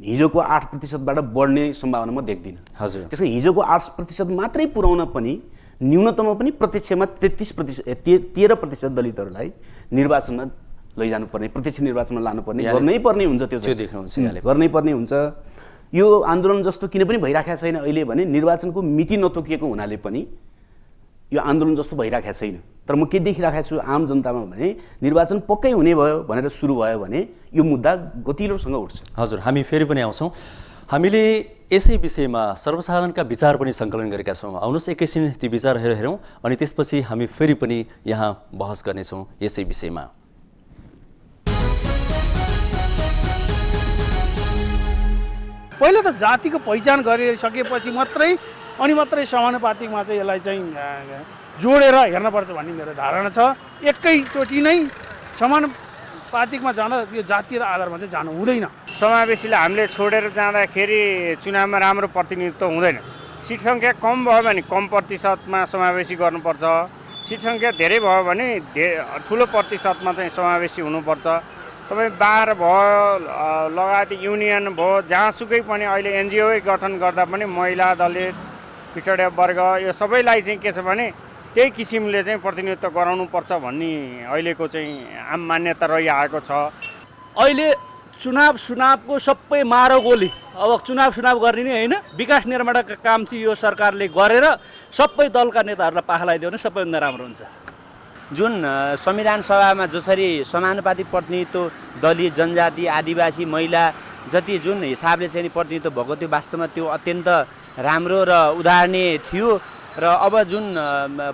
हिजोको 8%बाट बढ्ने सम्भावना म देख्दिनँ। हजुर। त्यसको हिजोको 8% मात्रै पुर्याउन पनि न्यूनतम पनि प्रत्यक्षमा 13% दलितहरूलाई निर्वाचनमा लैजानुपर्ने, प्रत्यक्ष निर्वाचनमा लानुपर्ने, गर्नै पर्ने हुन्छ। त्यो देख्नुहुन्छ यहाँले गर्नै पर्ने हुन्छ। यो आन्दोलन जस्तो किन पनि भइराखेको छैन अहिले भने निर्वाचनको मिति नतोकिएको हुनाले पनि यो आन्दोलन जस्तो भइराखेको छैन। तर म के देखिराखेको छु आम जनतामा भने निर्वाचन पक्कै हुने भयो भनेर सुरु भयो भने यो मुद्दा गतिलोसँग उठ्छ। हजुर, हामी फेरि पनि आउँछौँ। हामीले यसै विषयमा सर्वसाधारणका विचार पनि सङ्कलन गरेका छौँ। आउनुहोस् एकैछिन ती विचारहरू हेरौँ अनि त्यसपछि हामी फेरि पनि यहाँ बहस गर्नेछौँ यसै विषयमा। पहिला त जातिको पहिचान गरिसकेपछि मात्रै समानुपातिकमा चाहिँ यसलाई चाहिँ जोडेर हेर्नुपर्छ भन्ने मेरो धारणा छ। एकैचोटि नै समानुपातिकमा जाँदा यो जातीय आधारमा चाहिँ जानु हुँदैन। समावेशीलाई हामीले छोडेर जाँदाखेरि चुनावमा राम्रो प्रतिनिधित्व हुँदैन। सिट सङ्ख्या कम भयो भने कम प्रतिशतमा समावेशी गर्नुपर्छ, सिट सङ्ख्या धेरै भयो भने ठुलो प्रतिशतमा चाहिँ समावेशी हुनुपर्छ। तपाईँ बार भयो लगायत युनियन भयो जहाँसुकै पनि अहिले एनजिओ गठन गर्दा पनि महिला दलित पिछडिया वर्ग यो सबैलाई चाहिँ के छ भने त्यही किसिमले चाहिँ प्रतिनिधित्व गराउनुपर्छ भन्ने अहिलेको चाहिँ आम मान्यता रहिआएको छ। अहिले चुनावको सबै मारो गोली, अब चुनाव गर्ने नै होइन, विकास निर्माणका काम चाहिँ यो सरकारले गरेर सबै दलका नेताहरूलाई पाखा लगाइदियो भने सबैभन्दा राम्रो हुन्छ। जुन संविधान सभामा जसरी समानुपातिक प्रतिनिधित्व दलित, जनजाति, आदिवासी, महिला जति जुन हिसाबले चाहिँ प्रतिनिधित्व भएको थियो वास्तवमा त्यो अत्यन्त राम्रो र उदाहरणीय थियो। र अब जुन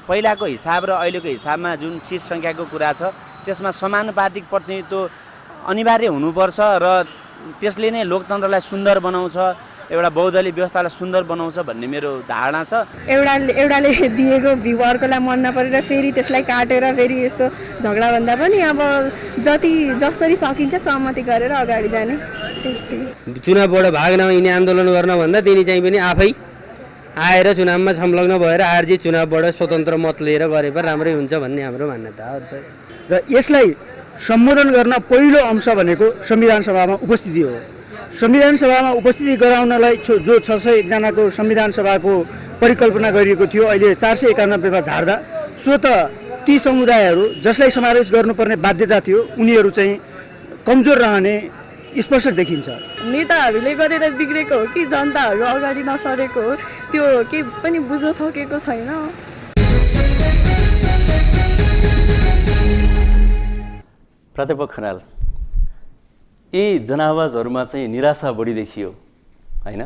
पहिलाको हिसाब र अहिलेको हिसाबमा जुन सिट सङ्ख्याको कुरा छ त्यसमा समानुपातिक प्रतिनिधित्व अनिवार्य हुनुपर्छ र त्यसले नै लोकतन्त्रलाई सुन्दर बनाउँछ, एउटा बहुदलीय व्यवस्थालाई सुन्दर बनाउँछ भन्ने मेरो धारणा छ। एउटाले दिएको भ्यू अर्कोलाई मन नपरेर फेरि त्यसलाई काटेर फेरि यस्तो झगडा भन्दा पनि अब जसरी सकिन्छ सहमति गरेर अगाडि जाने। चुनावबाट भाग नहिने आन्दोलन गर्न भन्दा तिनी चाहिँ पनि आफै आएर चुनावमा संलग्न भएर आर्जित चुनावबाट स्वतन्त्र मत लिएर गरे पनि राम्रै हुन्छ भन्ने हाम्रो मान्यता हो। र यसलाई सम्बोधन गर्न पहिलो अंश भनेको संविधान सभामा उपस्थिति हो। संविधान सभामा उपस्थिति गराउनलाई जो 601 जनाको संविधान सभाको परिकल्पना गरिएको थियो अहिले 491 झार्दा सो त ती समुदायहरू जसलाई समावेश गर्नुपर्ने बाध्यता थियो उनीहरू चाहिँ कमजोर रहने स्पष्ट देखिन्छ। नेताहरूले गरेर बिग्रेको हो कि जनताहरू अगाडि नसरेको हो त्यो केही पनि बुझ्न सकेको छैन। प्राध्यापक खनाल, यी जनआवाजहरूमा चाहिँ निराशा बढी देखियो होइन?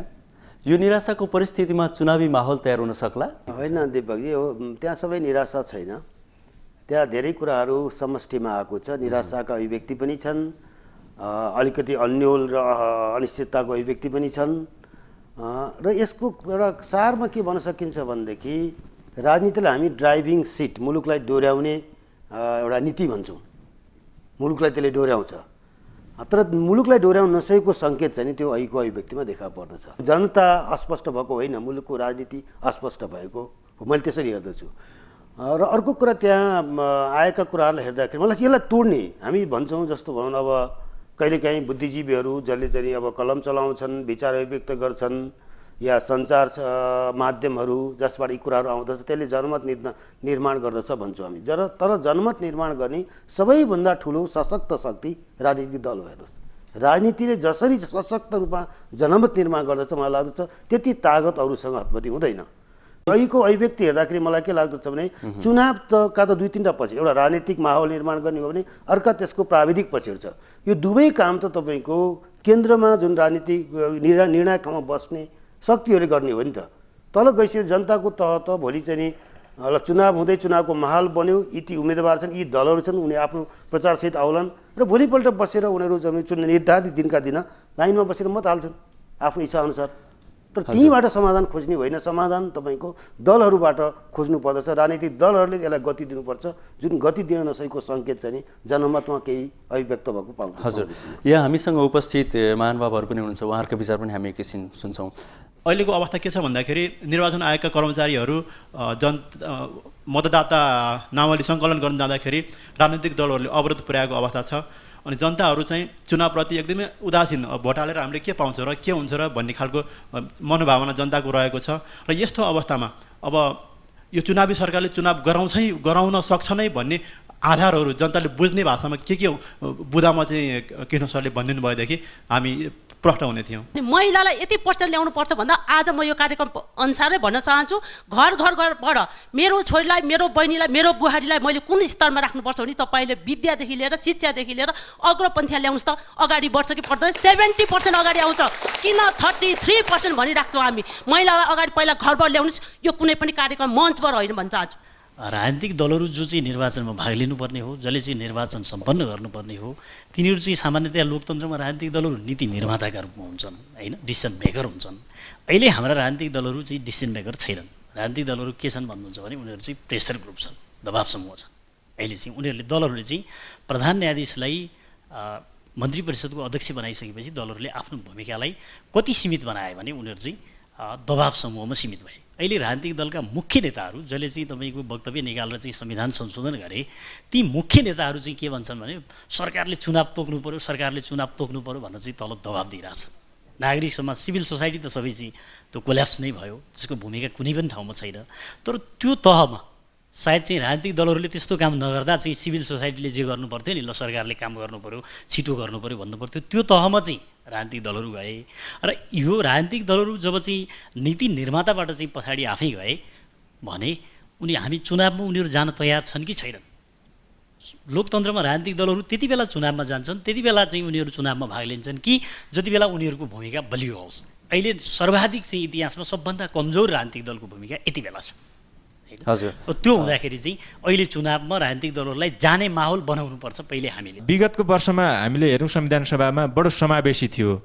यो निराशाको परिस्थितिमा चुनावी माहौल तयार हुन सक्ला? होइन दिपकजी, हो त्यहाँ सबै निराशा छैन। त्यहाँ धेरै कुराहरू समष्टिमा आएको छ। निराशाका अभिव्यक्ति पनि छन्, अलिकति अन्यल र अनिश्चितताको अभिव्यक्ति पनि छन्। र यसको एउटा सारमा के भन्न सकिन्छ भनेदेखि राजनीतिलाई हामी ड्राइभिङ सिट, मुलुकलाई डोर्याउने एउटा नीति भन्छौँ। मुलुकलाई त्यसले डोर्याउँछ, तर मुलुकलाई डोर्याउन नसकेको सङ्केत चाहिँ नि त्यो अहिलेको अभिव्यक्तिमा देखा पर्दछ। जनता अस्पष्ट भएको होइन, मुलुकको राजनीति अस्पष्ट भएको हो, मैले त्यसरी हेर्दछु। र अर्को कुरा त्यहाँ आएका कुराहरूलाई हेर्दाखेरि मलाई यसलाई तोड्ने हामी भन्छौँ जस्तो भनौँ अब कहिलेकाहीँ बुद्धिजीवीहरू जसले चाहिँ अब कलम चलाउँछन्, विचार अभिव्यक्त गर्छन् या सञ्चार माध्यमहरू जसबाट यी कुराहरू आउँदछ त्यसले जनमत निर्माण गर्दछ भन्छौँ हामी। तर जनमत निर्माण गर्ने सबैभन्दा ठुलो सशक्त शक्ति राजनीतिक दल हो। हेर्नुहोस्, राजनीतिले जसरी सशक्त रूपमा जनमत निर्माण गर्दछ मलाई लाग्दछ त्यति तागत अरूसँग हतपति हुँदैन। अहिलेको अभिव्यक्ति हेर्दाखेरि मलाई के लाग्दछ भने चुनाव त का त दुई तिनवटा पछि, एउटा राजनीतिक माहौल निर्माण गर्ने हो भने अर्का त्यसको प्राविधिक पक्षहरू छ। यो दुवै काम त तपाईँको केन्द्रमा जुन राजनीतिक निर्णायक ठाउँमा बस्ने शक्तिहरूले गर्ने हो नि त। तल गइसकेपछि जनताको तह त भोलि चाहिँ नि चुनाव हुँदै चुनावको माहौल बन्यो, यी ती उम्मेदवार छन्, यी दलहरू छन्, उनी आफ्नो प्रचारसहित आउलान् र भोलिपल्ट बसेर उनीहरू निर्धारित दिनका दिन लाइनमा बसेर मत हाल्छन् आफ्नो इच्छाअनुसार। तर त्यहीँबाट समाधान खोज्ने होइन, समाधान तपाईँको दलहरूबाट खोज्नु पर्दछ। राजनीतिक दलहरूले यसलाई गति दिनुपर्छ, जुन गति दिन नसकेको सङ्केत चाहिँ नि जनमतमा केही अभिव्यक्त भएको पाउँछ। हजुर, यहाँ हामीसँग उपस्थित महानुभावहरू पनि हुनुहुन्छ, उहाँहरूको विचार पनि हामी एकैछिन सुन्छौँ। अहिलेको अवस्था के छ भन्दाखेरि निर्वाचन आयोगका कर्मचारीहरू मतदाता नावली सङ्कलन गर्न जाँदाखेरि राजनीतिक दलहरूले अवरोध पुर्याएको अवस्था छ। अनि जनताहरू चाहिँ चुनावप्रति एकदमै उदासीन, भोट हालेर हामीले के पाउँछ र के हुन्छ र भन्ने खालको मनोभावना जनताको रहेको छ। र यस्तो अवस्थामा अब यो चुनावी सरकारले चुनाव गराउन सक्छ नै भन्ने आधारहरू जनताले बुझ्ने भाषामा के बुदामा चाहिँ कृष्ण सरले भनिदिनु भएदेखि हामी प्रष्ट हुने थियौँ। महिलालाई यति पर्सेन्ट ल्याउनु पर्छ भन्दा आज म यो कार्यक्रम अनुसारै भन्न चाहन्छु, घर घरबाट मेरो छोरीलाई, मेरो बहिनीलाई, मेरो बुहारीलाई मैले कुन स्तरमा राख्नुपर्छ भने तपाईँले विद्यादेखि लिएर शिक्षादेखि लिएर अग्रपन्थी ल्याउनुहोस् त, अगाडि बढ्छ कि पर्दैन। 70% अगाडि आउँछ, किन 33% भनिराख्छौँ हामी। महिलालाई अगाडि पहिला घरबाट ल्याउनुहोस्, यो कुनै पनि कार्यक्रम मञ्चबाट होइन भन्न चाहन्छु। राजनीतिक दलहरू जो चाहिँ निर्वाचनमा भाग लिनुपर्ने हो, जसले चाहिँ निर्वाचन सम्पन्न गर्नुपर्ने हो, तिनीहरू चाहिँ सामान्यतया लोकतन्त्रमा राजनीतिक दलहरू नीति निर्माताका रूपमा हुन्छन् होइन, डिसिसन मेकर हुन्छन्। अहिले हाम्रा राजनीतिक दलहरू चाहिँ डिसिसन मेकर छैनन्। राजनीतिक दलहरू के छन् भन्नुहुन्छ भने उनीहरू चाहिँ प्रेसर ग्रुप छन्, दबाव समूह छन्। अहिले चाहिँ दलहरूले चाहिँ प्रधान न्यायाधीशलाई मन्त्री परिषदको अध्यक्ष बनाइसकेपछि दलहरूले आफ्नो भूमिकालाई कति सीमित बनाए भने उनीहरू चाहिँ दबाव समूहमा सीमित भए। अहिले राजनीतिक दलका मुख्य नेताहरू जसले चाहिँ तपाईँको वक्तव्य निकालेर चाहिँ संविधान संशोधन गरे, ती मुख्य नेताहरू चाहिँ के भन्छन् भने सरकारले चुनाव तोक्नु पऱ्यो, सरकारले चुनाव तोक्नु पऱ्यो भनेर चाहिँ तल दबाब दिइरहेछ। नागरिक समाज, सिभिल सोसाइटी त सबै चाहिँ त्यो कोल्याप्स नै भयो, त्यसको भूमिका कुनै पनि ठाउँमा छैन। तर त्यो तहमा सायद चाहिँ राजनीतिक दलहरूले त्यस्तो काम नगर्दा चाहिँ सिभिल सोसाइटीले जे गर्नु पर्थ्यो नि, ल सरकारले काम गर्नु पऱ्यो, छिटो गर्नु पऱ्यो भन्नु पर्थ्यो, त्यो तहमा चाहिँ राजनीतिक दलहरू गए। र यो राजनीतिक दलहरू जब चाहिँ नीति निर्माताबाट चाहिँ पछाडि आफै गए भने हामी चुनावमा उनीहरू जान तयार छन् कि छैनन्। लोकतन्त्रमा राजनीतिक दलहरू त्यति बेला चुनावमा जान्छन्, त्यति बेला चाहिँ उनीहरू चुनावमा भाग लिन्छन् कि जति बेला उनीहरूको भूमिका बलियो होस्। अहिले सर्वाधिक चाहिँ इतिहासमा सबभन्दा कमजोर राजनीतिक दलको भूमिका यति बेला छ। हजुर, त्यो हुँदाखेरि चाहिँ अहिले चुनावमा राजनीतिक दलहरूलाई जाने माहौल बनाउनुपर्छ पहिले हामीले। विगतको वर्षमा हामीले हेरौँ संविधान सभामा बडो समावेशी थियो,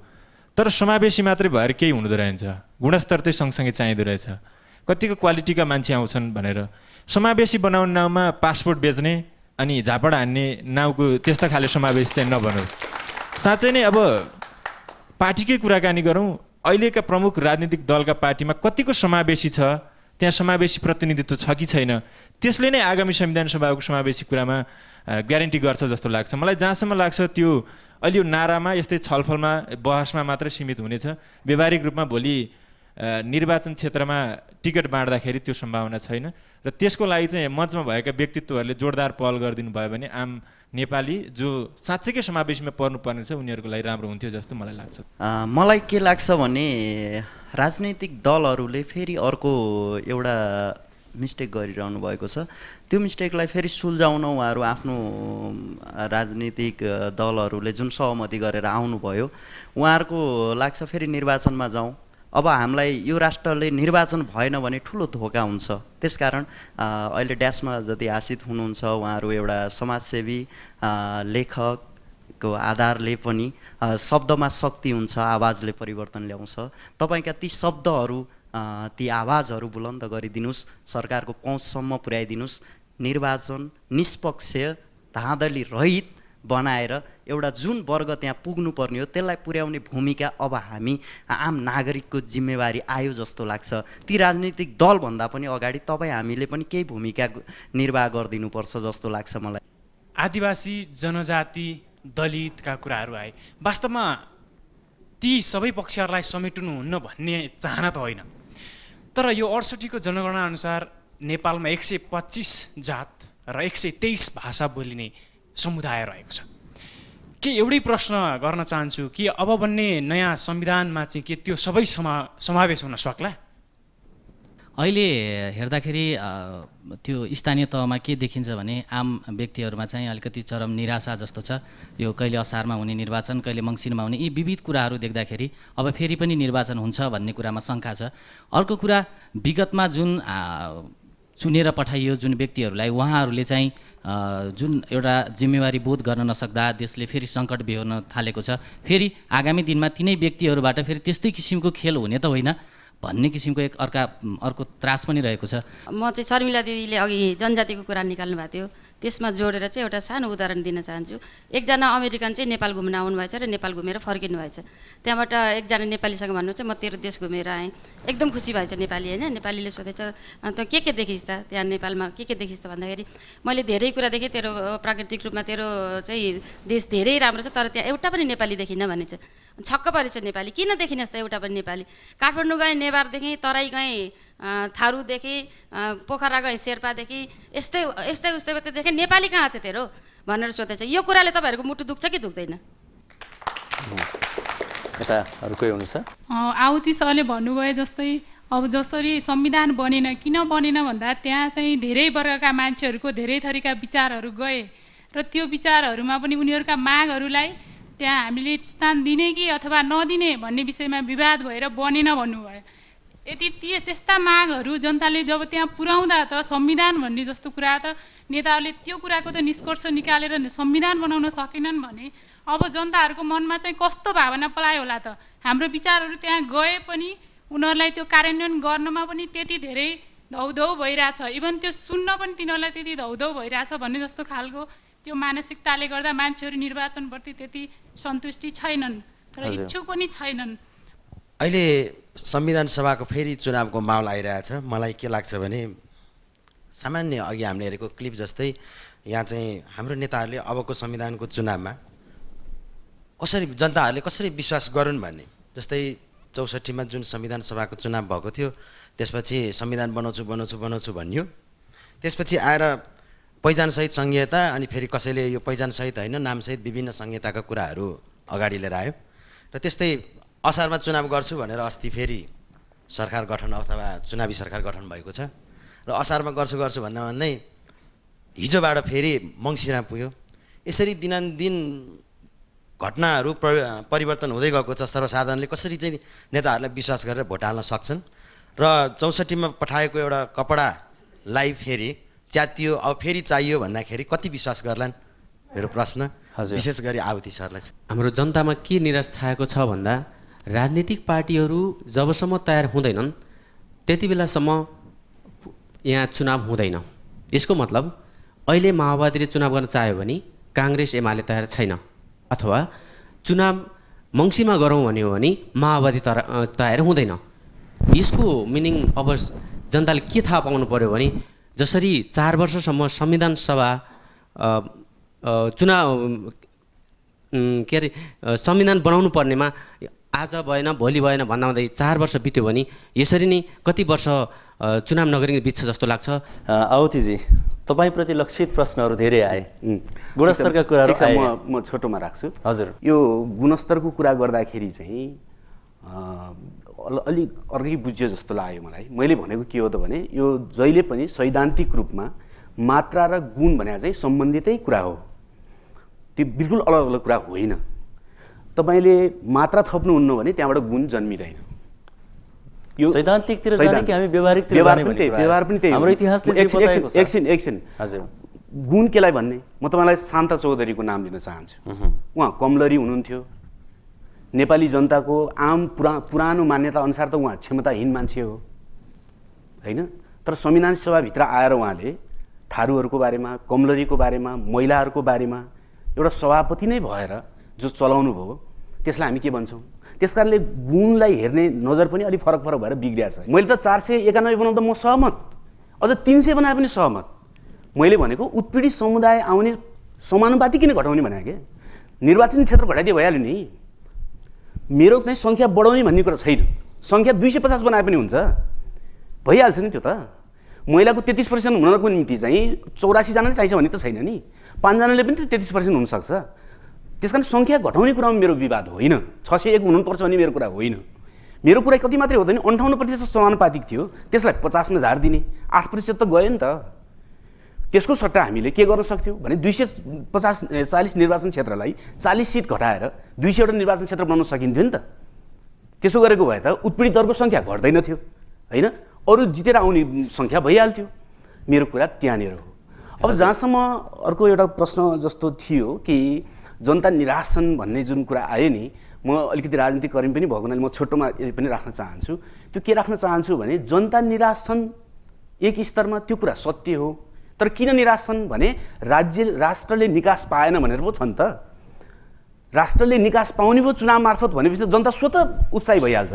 तर समावेशी मात्रै भएर केही हुँदो रहेछ, गुणस्तर चाहिँ सँगसँगै चाहिँदो रहेछ। कतिको क्वालिटीका मान्छे आउँछन् भनेर समावेशी बनाउने नाउँमा पासपोर्ट बेच्ने अनि झापड हान्ने नाउँको त्यस्ता खाले समावेशी चाहिँ नबनोस्। साँच्चै नै अब पार्टीकै कुराकानी गरौँ, अहिलेका प्रमुख राजनीतिक दलका पार्टीमा कतिको समावेशी छ, त्यहाँ समावेशी प्रतिनिधित्व छ कि छैन, त्यसले नै आगामी संविधान सभाको समावेशी कुरामा ग्यारेन्टी गर्छ जस्तो लाग्छ मलाई। जहाँसम्म लाग्छ त्यो अहिले यो नारामा, यस्तै छलफलमा, बहसमा मात्रै सीमित हुनेछ। व्यावहारिक रूपमा भोलि निर्वाचन क्षेत्रमा टिकट बाँड्दाखेरि त्यो सम्भावना छैन। र त्यसको लागि चाहिँ मञ्चमा भएका व्यक्तित्वहरूले जोरदार पहल गरिदिनु भयो भने आम नेपाली जो साँच्चैकै समावेशीमा पर्नुपर्ने छ उनीहरूको लागि राम्रो हुन्थ्यो जस्तो मलाई लाग्छ। मलाई के लाग्छ भने राजनैतिक दलहरूले फेरि अर्को एउटा मिस्टेक गरिरहनु भएको छ। त्यो मिस्टेकलाई फेरि सुल्झाउन उहाँहरू आफ्नो राजनीतिक दलहरूले जुन सहमति गरेर आउनुभयो, उहाँहरूको लाग्छ फेरि निर्वाचनमा जाउँ। अब हामीलाई यो राष्ट्रले निर्वाचन भएन भने ठुलो धोका हुन्छ। त्यसकारण अहिले ड्यासमा जति आशित हुनुहुन्छ उहाँहरू एउटा समाजसेवी लेखकको आधारले पनि शब्दमा शक्ति हुन्छ, आवाजले परिवर्तन ल्याउँछ। तपाईँका ती शब्दहरू, ती आवाजहरू बुलन्द गरिदिनुहोस्, सरकारको पहुँचसम्म पुर्याइदिनुहोस्, निर्वाचन निष्पक्ष धाँधली रहित बनाएर एउटा जुन वर्ग त्यहाँ पुग्नुपर्ने हो त्यसलाई पुर्याउने भूमिका अब हामी आम नागरिकको जिम्मेवारी आयो जस्तो लाग्छ। ती राजनीतिक दलभन्दा पनि अगाडि तपाईँ हामीले पनि केही भूमिका निर्वाह गरिदिनुपर्छ जस्तो लाग्छ मलाई। आदिवासी, जनजाति, दलितका कुराहरू आए, वास्तवमा ती सबै पक्षहरूलाई समेट्नुहुन्न भन्ने चाहना त होइन। तर यो 68 को जनगणना अनुसार नेपालमा 125 जात र 123 भाषा बोलिने समुदाय रहेको छ। के एउटै प्रश्न गर्न चाहन्छु कि अब बन्ने नयाँ संविधानमा चाहिँ के त्यो सबै समावेश हुन सक्ला? अहिले हेर्दाखेरि त्यो स्थानीय तहमा के देखिन्छ भने आम व्यक्तिहरूमा चाहिँ अलिकति चरम निराशा जस्तो छ। यो कहिले असारमा हुने निर्वाचन, कहिले मङ्सिरमा हुने, यी विविध कुराहरू देख्दाखेरि अब फेरि पनि निर्वाचन हुन्छ भन्ने कुरामा शङ्का छ। अर्को कुरा, विगतमा जुन चुनेर पठाइयो जुन व्यक्तिहरूलाई, उहाँहरूले चाहिँ जुन एउटा जिम्मेवारी बोध गर्न नसक्दा देशले फेरि सङ्कट बेहोर्न थालेको छ। फेरि आगामी दिनमा तिनै व्यक्तिहरूबाट फेरि त्यस्तै किसिमको खेल हुने त होइन। भन्ने किसिमको अर्को त्रास पनि रहेको छ। म चाहिँ शर्मिला दिदीले अघि जनजातिको कुरा निकाल्नु भएको थियो, त्यसमा जोडेर चाहिँ एउटा सानो उदाहरण दिन चाहन्छु। एकजना अमेरिकन चाहिँ नेपाल घुम्न आउनुभएछ र नेपाल घुमेर फर्किनु भएछ। त्यहाँबाट एकजना नेपालीसँग भन्नुहुन्छ म तेरो देश घुमेर आएँ, एकदम खुसी भएछ नेपाली होइन। नेपालीले सोधेछ त के देखिस् त त्यहाँ नेपालमा के देखिस् त भन्दाखेरि मैले धेरै कुरा देखेँ, तेरो प्राकृतिक रूपमा तेरो चाहिँ देश धेरै राम्रो छ, तर त्यहाँ एउटा पनि नेपाली देखिनँ भनेछ। छक्क परेछ नेपाली, किन देखिनस् त एउटा पनि नेपाली? काठमाडौँ गएँ नेवार देखेँ, तराई गएँ थारू देखेँ, पोखरा गएँ शेर्पा देखेँ, यस्तै उस्तै मात्रै देखेँ, नेपाली कहाँ छ तेरो भनेर सोधेछ। यो कुराले तपाईँहरूको मुटु दुख्छ कि दुख्दैन? यता अरू कोही हुनुहुन्छ? आउती सरले भन्नुभयो जस्तै अब जसरी संविधान बनेन, किन बनेन भन्दा त्यहाँ चाहिँ धेरै वर्गका मान्छेहरूको धेरै थरीका विचारहरू गए र त्यो विचारहरूमा पनि उनीहरूका मागहरूलाई त्यहाँ हामीले स्थान दिने कि अथवा नदिने भन्ने विषयमा विवाद भएर बनेन भन्नुभयो। यदि त्यस्ता मागहरू जनताले जब त्यहाँ पुर्याउँदा त संविधान भन्ने जस्तो कुरा त नेताहरूले त्यो कुराको त निष्कर्ष निकालेर संविधान बनाउन सकेनन् भने अब जनताहरूको मनमा चाहिँ कस्तो भावना पलायो होला त? हाम्रो विचारहरू त्यहाँ गए पनि उनीहरूलाई त्यो कार्यान्वयन गर्नमा पनि त्यति धेरै धौधौ भइरहेछ, इभन त्यो सुन्न पनि तिनीहरूलाई त्यति धौधौ भइरहेछ भन्ने जस्तो खालको त्यो मानसिकताले गर्दा मान्छेहरू निर्वाचनप्रति त्यति सन्तुष्टि छैनन् र इच्छुक पनि छैनन्। अहिले संविधान सभाको फेरि चुनावको माहौल आइरहेछ। मलाई के लाग्छ भने सामान्य अघि हामीले हेरेको क्लिप जस्तै यहाँ चाहिँ हाम्रो नेताहरूले अबको संविधानको चुनावमा कसरी जनताहरूले कसरी विश्वास गरून् भन्ने, जस्तै 64मा जुन संविधान सभाको चुनाव भएको थियो त्यसपछि संविधान बनाउँछु भन्यो, त्यसपछि आएर पहिचानसहित संहिता अनि फेरि कसैले यो पहिचानसहित होइन नामसहित विभिन्न संहिताका कुराहरू अगाडि लिएर आयो र त्यस्तै असारमा चुनाव गर्छु भनेर अस्ति फेरि सरकार गठन अथवा चुनावी सरकार गठन भएको छ र असारमा गर्छु भन्दा भन्दै हिजोबाट फेरि मङ्सिरमा पुग्यो। यसरी दिनानुदिन घटनाहरू परिवर्तन हुँदै गएको छ। सर्वसाधारणले कसरी चाहिँ नेताहरूलाई विश्वास गरेर भोट हाल्न सक्छन् र 64मा पठाएको एउटा कपडालाई फेरि च्यातियो, अब फेरि चाहियो भन्दाखेरि कति विश्वास गर्लान्? मेरो प्रश्न विशेष गरी आउती सरलाई। हाम्रो जनतामा के निराश छाएको छ भन्दा राजनीतिक पार्टीहरू जबसम्म तयार हुँदैनन् त्यति बेलासम्म यहाँ चुनाव हुँदैन। यसको मतलब अहिले माओवादीले चुनाव गर्न चाह्यो भने काङ्ग्रेस एमाले तयार छैन, अथवा चुनाव मङ्सिरमा गरौँ भन्यो भने माओवादी तयार हुँदैन। यसको मिनिङ अब जनताले के थाहा पाउनु पर्यो भने जसरी 4 वर्षसम्म संविधान सभा चुनाव के अरे संविधान बनाउनु पर्नेमा आज भएन भोलि भएन भन्दा 4 वर्ष बित्यो भने यसरी नै कति वर्ष चुनाव नगरिने बित्छ जस्तो लाग्छ। आउतीजी, तपाईँप्रति लक्षित प्रश्नहरू धेरै आए, गुणस्तरका कुराहरू आए। म छोटोमा राख्छु। हजुर, यो गुणस्तरको कुरा गर्दाखेरि चाहिँ अलिक अर्कै बुझ्यो जस्तो लाग्यो मलाई। मैले भनेको के हो त भने यो जहिले पनि सैद्धान्तिक रूपमा मात्रा र गुण भने चाहिँ सम्बन्धितै कुरा हो, त्यो बिल्कुल अलग अलग कुरा होइन। तपाईँले मात्रा थप्नुहुन्न भने त्यहाँबाट गुण जन्मिँदैन। यो सैद्धान्तिकतिर जाने कि हामी व्यवहारिकतिर जाने भन्ने कुरा? व्यवहार पनि त्यही। हाम्रो इतिहासले एकछिन हजुर, गुण केलाई भन्ने? म तपाईँलाई शान्ता चौधरीको नाम लिन चाहन्छु। उहाँ कमलरी हुनुहुन्थ्यो। नेपाली जनताको आम पुरानो मान्यता अनुसार त उहाँ क्षमताहीन मान्छे हो होइन, तर संविधान सभाभित्र आएर उहाँले थारूहरूको बारेमा, कमलरीको बारेमा, महिलाहरूको बारेमा एउटा सभापति नै भएर जो चलाउनु भयो त्यसलाई हामी के भन्छौँ? त्यस कारणले गुणलाई हेर्ने नजर पनि अलिक फरक भएर बिग्रिया छ। मैले त 491 बनाउँदा म सहमत, अझ 300 बनाए पनि सहमत। मैले भनेको उत्पीडित समुदाय आउने समानुपाती किन घटाउने भने के निर्वाचन क्षेत्र घटाइदिए भइहाल्यो नि। मेरो चाहिँ सङ्ख्या बढाउने भन्ने कुरा छैन, सङ्ख्या 250 बनाए पनि हुन्छ, भइहाल्छ नि त्यो त। महिलाको 33% हुनको निम्ति चाहिँ 84 जना चाहिन्छ भन्ने त छैन नि, 5 जनाले पनि 33% हुनसक्छ। त्यस कारण सङ्ख्या घटाउने कुरामा मेरो विवाद होइन, 601 हुनुपर्छ भन्ने मेरो कुरा होइन। मेरो कुरा कति मात्रै हो त नि 58% समानुपातिक थियो, त्यसलाई 50 मा झारिदिने 8% त गयो नि त। त्यसको सट्टा हामीले के गर्न सक्थ्यौँ भने 240 निर्वाचन क्षेत्रलाई 40 सिट घटाएर 200 वटा निर्वाचन क्षेत्र बनाउन सकिन्थ्यो नि त। त्यसो गरेको भए त उत्पीडित दरको सङ्ख्या घट्दैन थियो होइन, अरू जितेर आउने सङ्ख्या भइहाल्थ्यो। मेरो कुरा त्यहाँनिर हो। अब जहाँसम्म अर्को एउटा प्रश्न जस्तो थियो कि जनता निराश छन् भन्ने जुन कुरा आयो नि, म अलिकति राजनीतिक कर्मी पनि भएको हुनाले म छोटोमा यही पनि राख्न चाहन्छु। त्यो के राख्न चाहन्छु भने जनता निराश छन् एक स्तरमा, त्यो कुरा सत्य हो। तर किन निराश छन् भने राष्ट्रले निकास पाएन भनेर पो छन् त। राष्ट्रले निकास पाउने पो चुनाव मार्फत भनेपछि जनता स्वतः उत्साही भइहाल्छ।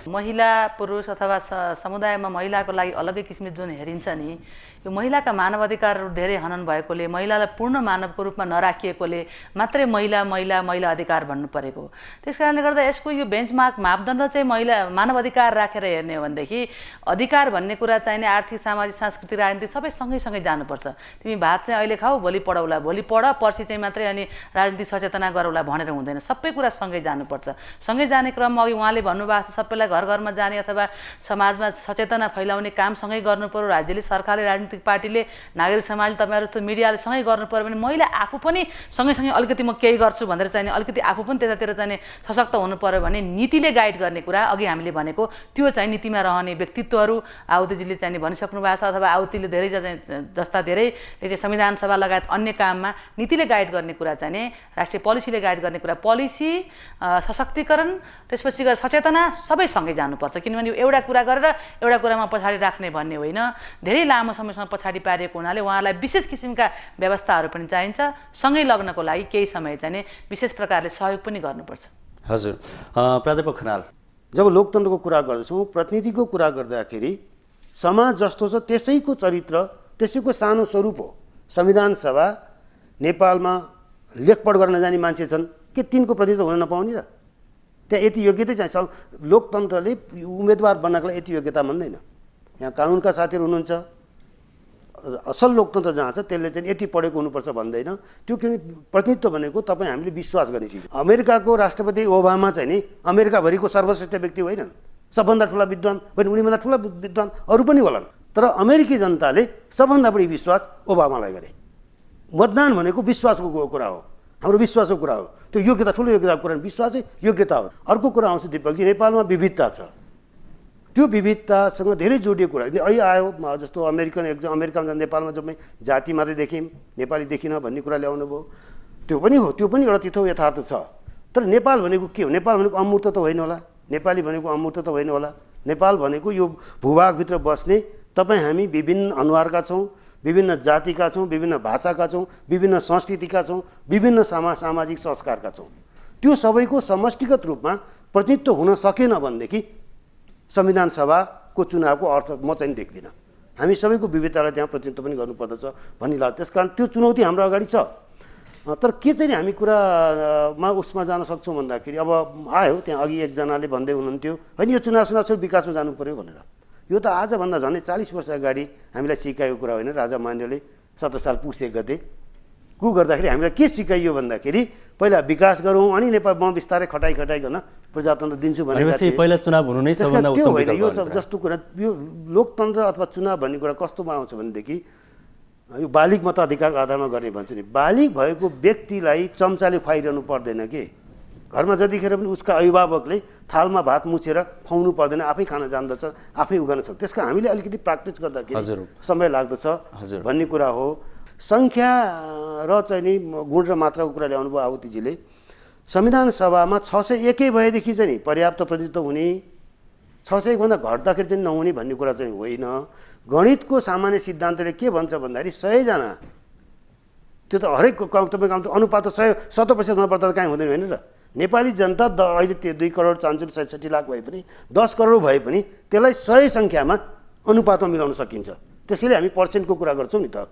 महिला पुरुष अथवा समुदायमा महिलाको लागि अलग्गै किसिमले जुन हेरिन्छ नि, यो महिलाका मानव अधिकारहरू धेरै हनन भएकोले, महिलालाई पूर्ण मानवको रूपमा नराखिएकोले मात्रै महिला महिला महिला अधिकार भन्नु परेको। त्यस कारणले गर्दा यसको यो बेन्चमार्क मापदण्ड चाहिँ महिला मानव अधिकार राखेर हेर्ने हो भनेदेखि अधिकार भन्ने कुरा चाहिने आर्थिक सामाजिक सांस्कृतिक राजनीति सबै सँगै जानुपर्छ। तिमी भात चाहिँ अहिले खाऊ, भोलि पढौला, भोलि पढ, पर्सि चाहिँ मात्रै अनि राजनीतिक सचेतना गरौला भनेर हुँदैन। सबै कुरा सँगै जानुपर्छ। सँगै जाने क्रममा अघि उहाँले भन्नुभएको छ सबैलाई घर घरमा जाने अथवा समाजमा सचेतना फैलाउने काम सँगै गर्नु पर्यो। राज्यले, सरकारले, राजनीतिक पार्टीले, नागरिक समाजले, तपाईँहरू जस्तो मिडियाले सँगै गर्नु पर्यो भने महिला आफू पनि सँगै अलिकति म केही गर्छु भनेर चाहिँ अलिकति आफू पनि त्यतातिर चाहिँ सशक्त हुनु पर्यो भने नीतिले गाइड गर्ने कुरा अघि हामीले भनेको त्यो चाहिँ नीतिमा रहने व्यक्तित्वहरू आउतीजीले चाहिँ भनिसक्नु भएको छ, अथवा आउतीले धेरै जस्ता धेरैले चाहिँ संविधान सभा लगायत अन्य काममा नीतिले गाइड गर्ने कुरा चाहिँ राष्ट्रिय पोलिसीले गाइड गर्ने कुरा, पोलिसी सशक्तिकरण त्यसपछि गएर सचेतना सबै सँगै जानुपर्छ। किनभने एउटा कुरा गरेर एउटा कुरामा पछाडि राख्ने भन्ने होइन। धेरै लामो समयसम्म पछाडि पारेको हुनाले उहाँलाई विशेष किसिमका व्यवस्थाहरू पनि चाहिन्छ। सँगै लग्नको लागि केही समय चाहिँ विशेष प्रकारले सहयोग पनि गर्नुपर्छ। हजुर, प्राध्यापक खनाल, जब लोकतन्त्रको कुरा गर्दछौँ, प्रतिनिधिको कुरा गर्दाखेरि समाज जस्तो छ त्यसैको चरित्र, त्यसैको सानो स्वरूप हो। संविधान सभा नेपालमा लेखपढ गर्न जाने मान्छे छन्, के तिनको प्रतिनिधित्व हुन नपाउने र? त्यहाँ यति योग्यता चाहिँ लोकतन्त्रले उम्मेदवार बन्नको लागि यति योग्यता मान्दैन। यहाँ कानुनका साथीहरू हुनुहुन्छ, असल लोकतन्त्र जहाँ छ त्यसले चाहिँ यति पढेको हुनुपर्छ भन्दैन। त्यो किन प्रतिनिधित्व भनेको तपाईँ हामीले विश्वास गर्ने चिज। अमेरिकाको राष्ट्रपति ओबामा चाहिँ नि अमेरिकाभरिको सर्वश्रेष्ठ व्यक्ति होइनन्, सबभन्दा ठुला विद्वान होइन, उनीभन्दा ठुला विद्वान अरू पनि होलान्। तर अमेरिकी जनताले सबभन्दा बढी विश्वास ओबामालाई गरे। मतदान भनेको विश्वासको कुरा हो, हाम्रो विश्वासको कुरा हो। त्यो योग्यता, ठुलो योग्यताको कुरा विश्वासै योग्यता हो। अर्को कुरा आउँछ दिपकजी, नेपालमा विविधता छ, त्यो विविधतासँग धेरै जोडिएको कुरा अहिले आयो। जस्तो अमेरिकामा नेपालमा जब जाति मात्रै देख्यौँ, नेपाली देखिन भन्ने कुरा ल्याउनु भयो, त्यो पनि हो, त्यो पनि एउटा तिथो यथार्थ छ। तर नेपाल भनेको के हो? नेपाल भनेको अमूर्त त होइन होला, नेपाली भनेको अमूर्त त होइन होला। नेपाल भनेको यो भूभागभित्र बस्ने तपाईँ हामी विभिन्न अनुहारका छौँ, विभिन्न जातिका छौँ, विभिन्न भाषाका छौँ, विभिन्न संस्कृतिका छौँ, विभिन्न सामाजिक संस्कारका छौँ। त्यो सबैको समष्टिगत रूपमा प्रतिनिधित्व हुन सकेन भनेदेखि संविधान सभाको चुनावको अर्थ म चाहिँ देख्दिनँ। हामी सबैको विविधतालाई त्यहाँ प्रतिनिधित्व पनि गर्नुपर्दछ भन्ने लाग्छ। त्यस कारण त्यो चुनौती हाम्रो अगाडि छ। तर के चाहिँ हामी कुरामा उसमा जान सक्छौँ भन्दाखेरि अब आयो त्यहाँ अघि एकजनाले भन्दै हुनुहुन्थ्यो होइन यो चुनाव विकासमा जानु पऱ्यो भनेर। यो त आजभन्दा झन्डै 40 वर्ष अगाडि हामीलाई सिकाएको कुरा होइन। राजा मान्यले 17 साल पुस 1 गते कु गर्दाखेरि हामीलाई के सिकाइयो भन्दाखेरि पहिला विकास गरौँ अनि नेपालमा बिस्तारै खटाइ गर्न प्रजातन्त्र दिन्छु भनेको थिए। पहिला चुनाव हुनु नै सबभन्दा उत्तम होइन। यो जस्तो कुरा यो लोकतन्त्र अथवा चुनाव भन्ने कुरा कस्तोमा आउँछ भनेदेखि यो बालिग मताधिकारको आधारमा गर्ने भन्छ नि। बालिग भएको व्यक्तिलाई चम्चाले खुवाइरहनु पर्दैन के। घरमा जतिखेर पनि उसका अभिभावकले थालमा भात मुछेर खुवाउनु पर्दैन, आफै खान जान्दछ, आफै उगाउन सक्छ। त्यसका हामीले अलिकति प्र्याक्टिस गर्दाखेरि समय लाग्दछ भन्ने कुरा हो। सङ्ख्या र चाहिँ नि गुण र मात्राको कुरा ल्याउनु भयो आउतीजीले। संविधान सभामा 601 भएदेखि चाहिँ नि पर्याप्त प्रतिनिधित्व हुने, 601 भन्दा घट्दाखेरि चाहिँ नहुने भन्ने कुरा चाहिँ होइन। गणितको सामान्य सिद्धान्तले के भन्छ भन्दाखेरि 100 जना, त्यो त हरेक तपाईँको अनुपात त 100% हुनुपर्दा त काहीँ हुँदैन होइन र। नेपाली जनता अहिले 2 करोड 467 लाख भए पनि 10 करोड भए पनि त्यसलाई 100 सङ्ख्यामा अनुपातमा मिलाउन सकिन्छ। त्यसैले हामी पर्सेन्टको कुरा गर्छौँ नि त।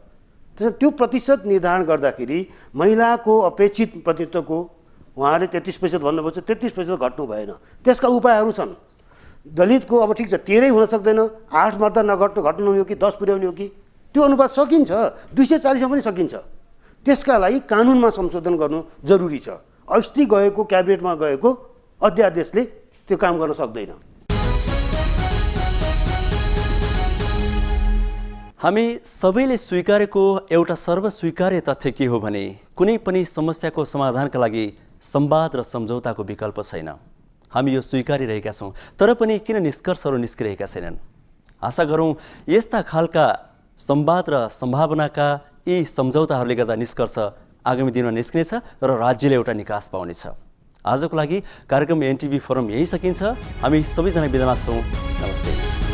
त्यसैले त्यो प्रतिशत निर्धारण गर्दाखेरि महिलाको अपेक्षित प्रतिनिधित्वको उहाँले 33% भन्नुभएको छ, 33% घट्नु भएन। त्यसका उपायहरू छन्। दलितको अब ठिक छ 13 हुन सक्दैन, 8 मर्दा घट्नु हो कि 10 पुर्याउने हो कि त्यो अनुपात सकिन्छ, 240 पनि सकिन्छ। त्यसका लागि कानुनमा संशोधन गर्नु जरुरी छ। अस्ति गएको क्याबिनेटमा गएको अध्यादेशले त्यो काम गर्न सक्दैन। हामी सबैले स्वीकारेको एउटा सर्वस्वीकार्य तथ्य के हो भने कुनै पनि समस्याको समाधानका लागि संवाद र सम्झौताको विकल्प छैन। हामी यो स्वीकारिरहेका छौँ, तर पनि किन निष्कर्षहरू निस्किरहेका छैनन्? आशा गरौँ यस्ता खालका संवाद र सम्भावनाका यी सम्झौताहरूले गर्दा निष्कर्ष आगामी दिनमा निस्किनेछ र राज्यले एउटा निकास पाउनेछ। आजको लागि कार्यक्रम एनटिभी फोरम यही सकिन्छ। हामी सबैजना बिदा माग्छौँ। नमस्ते।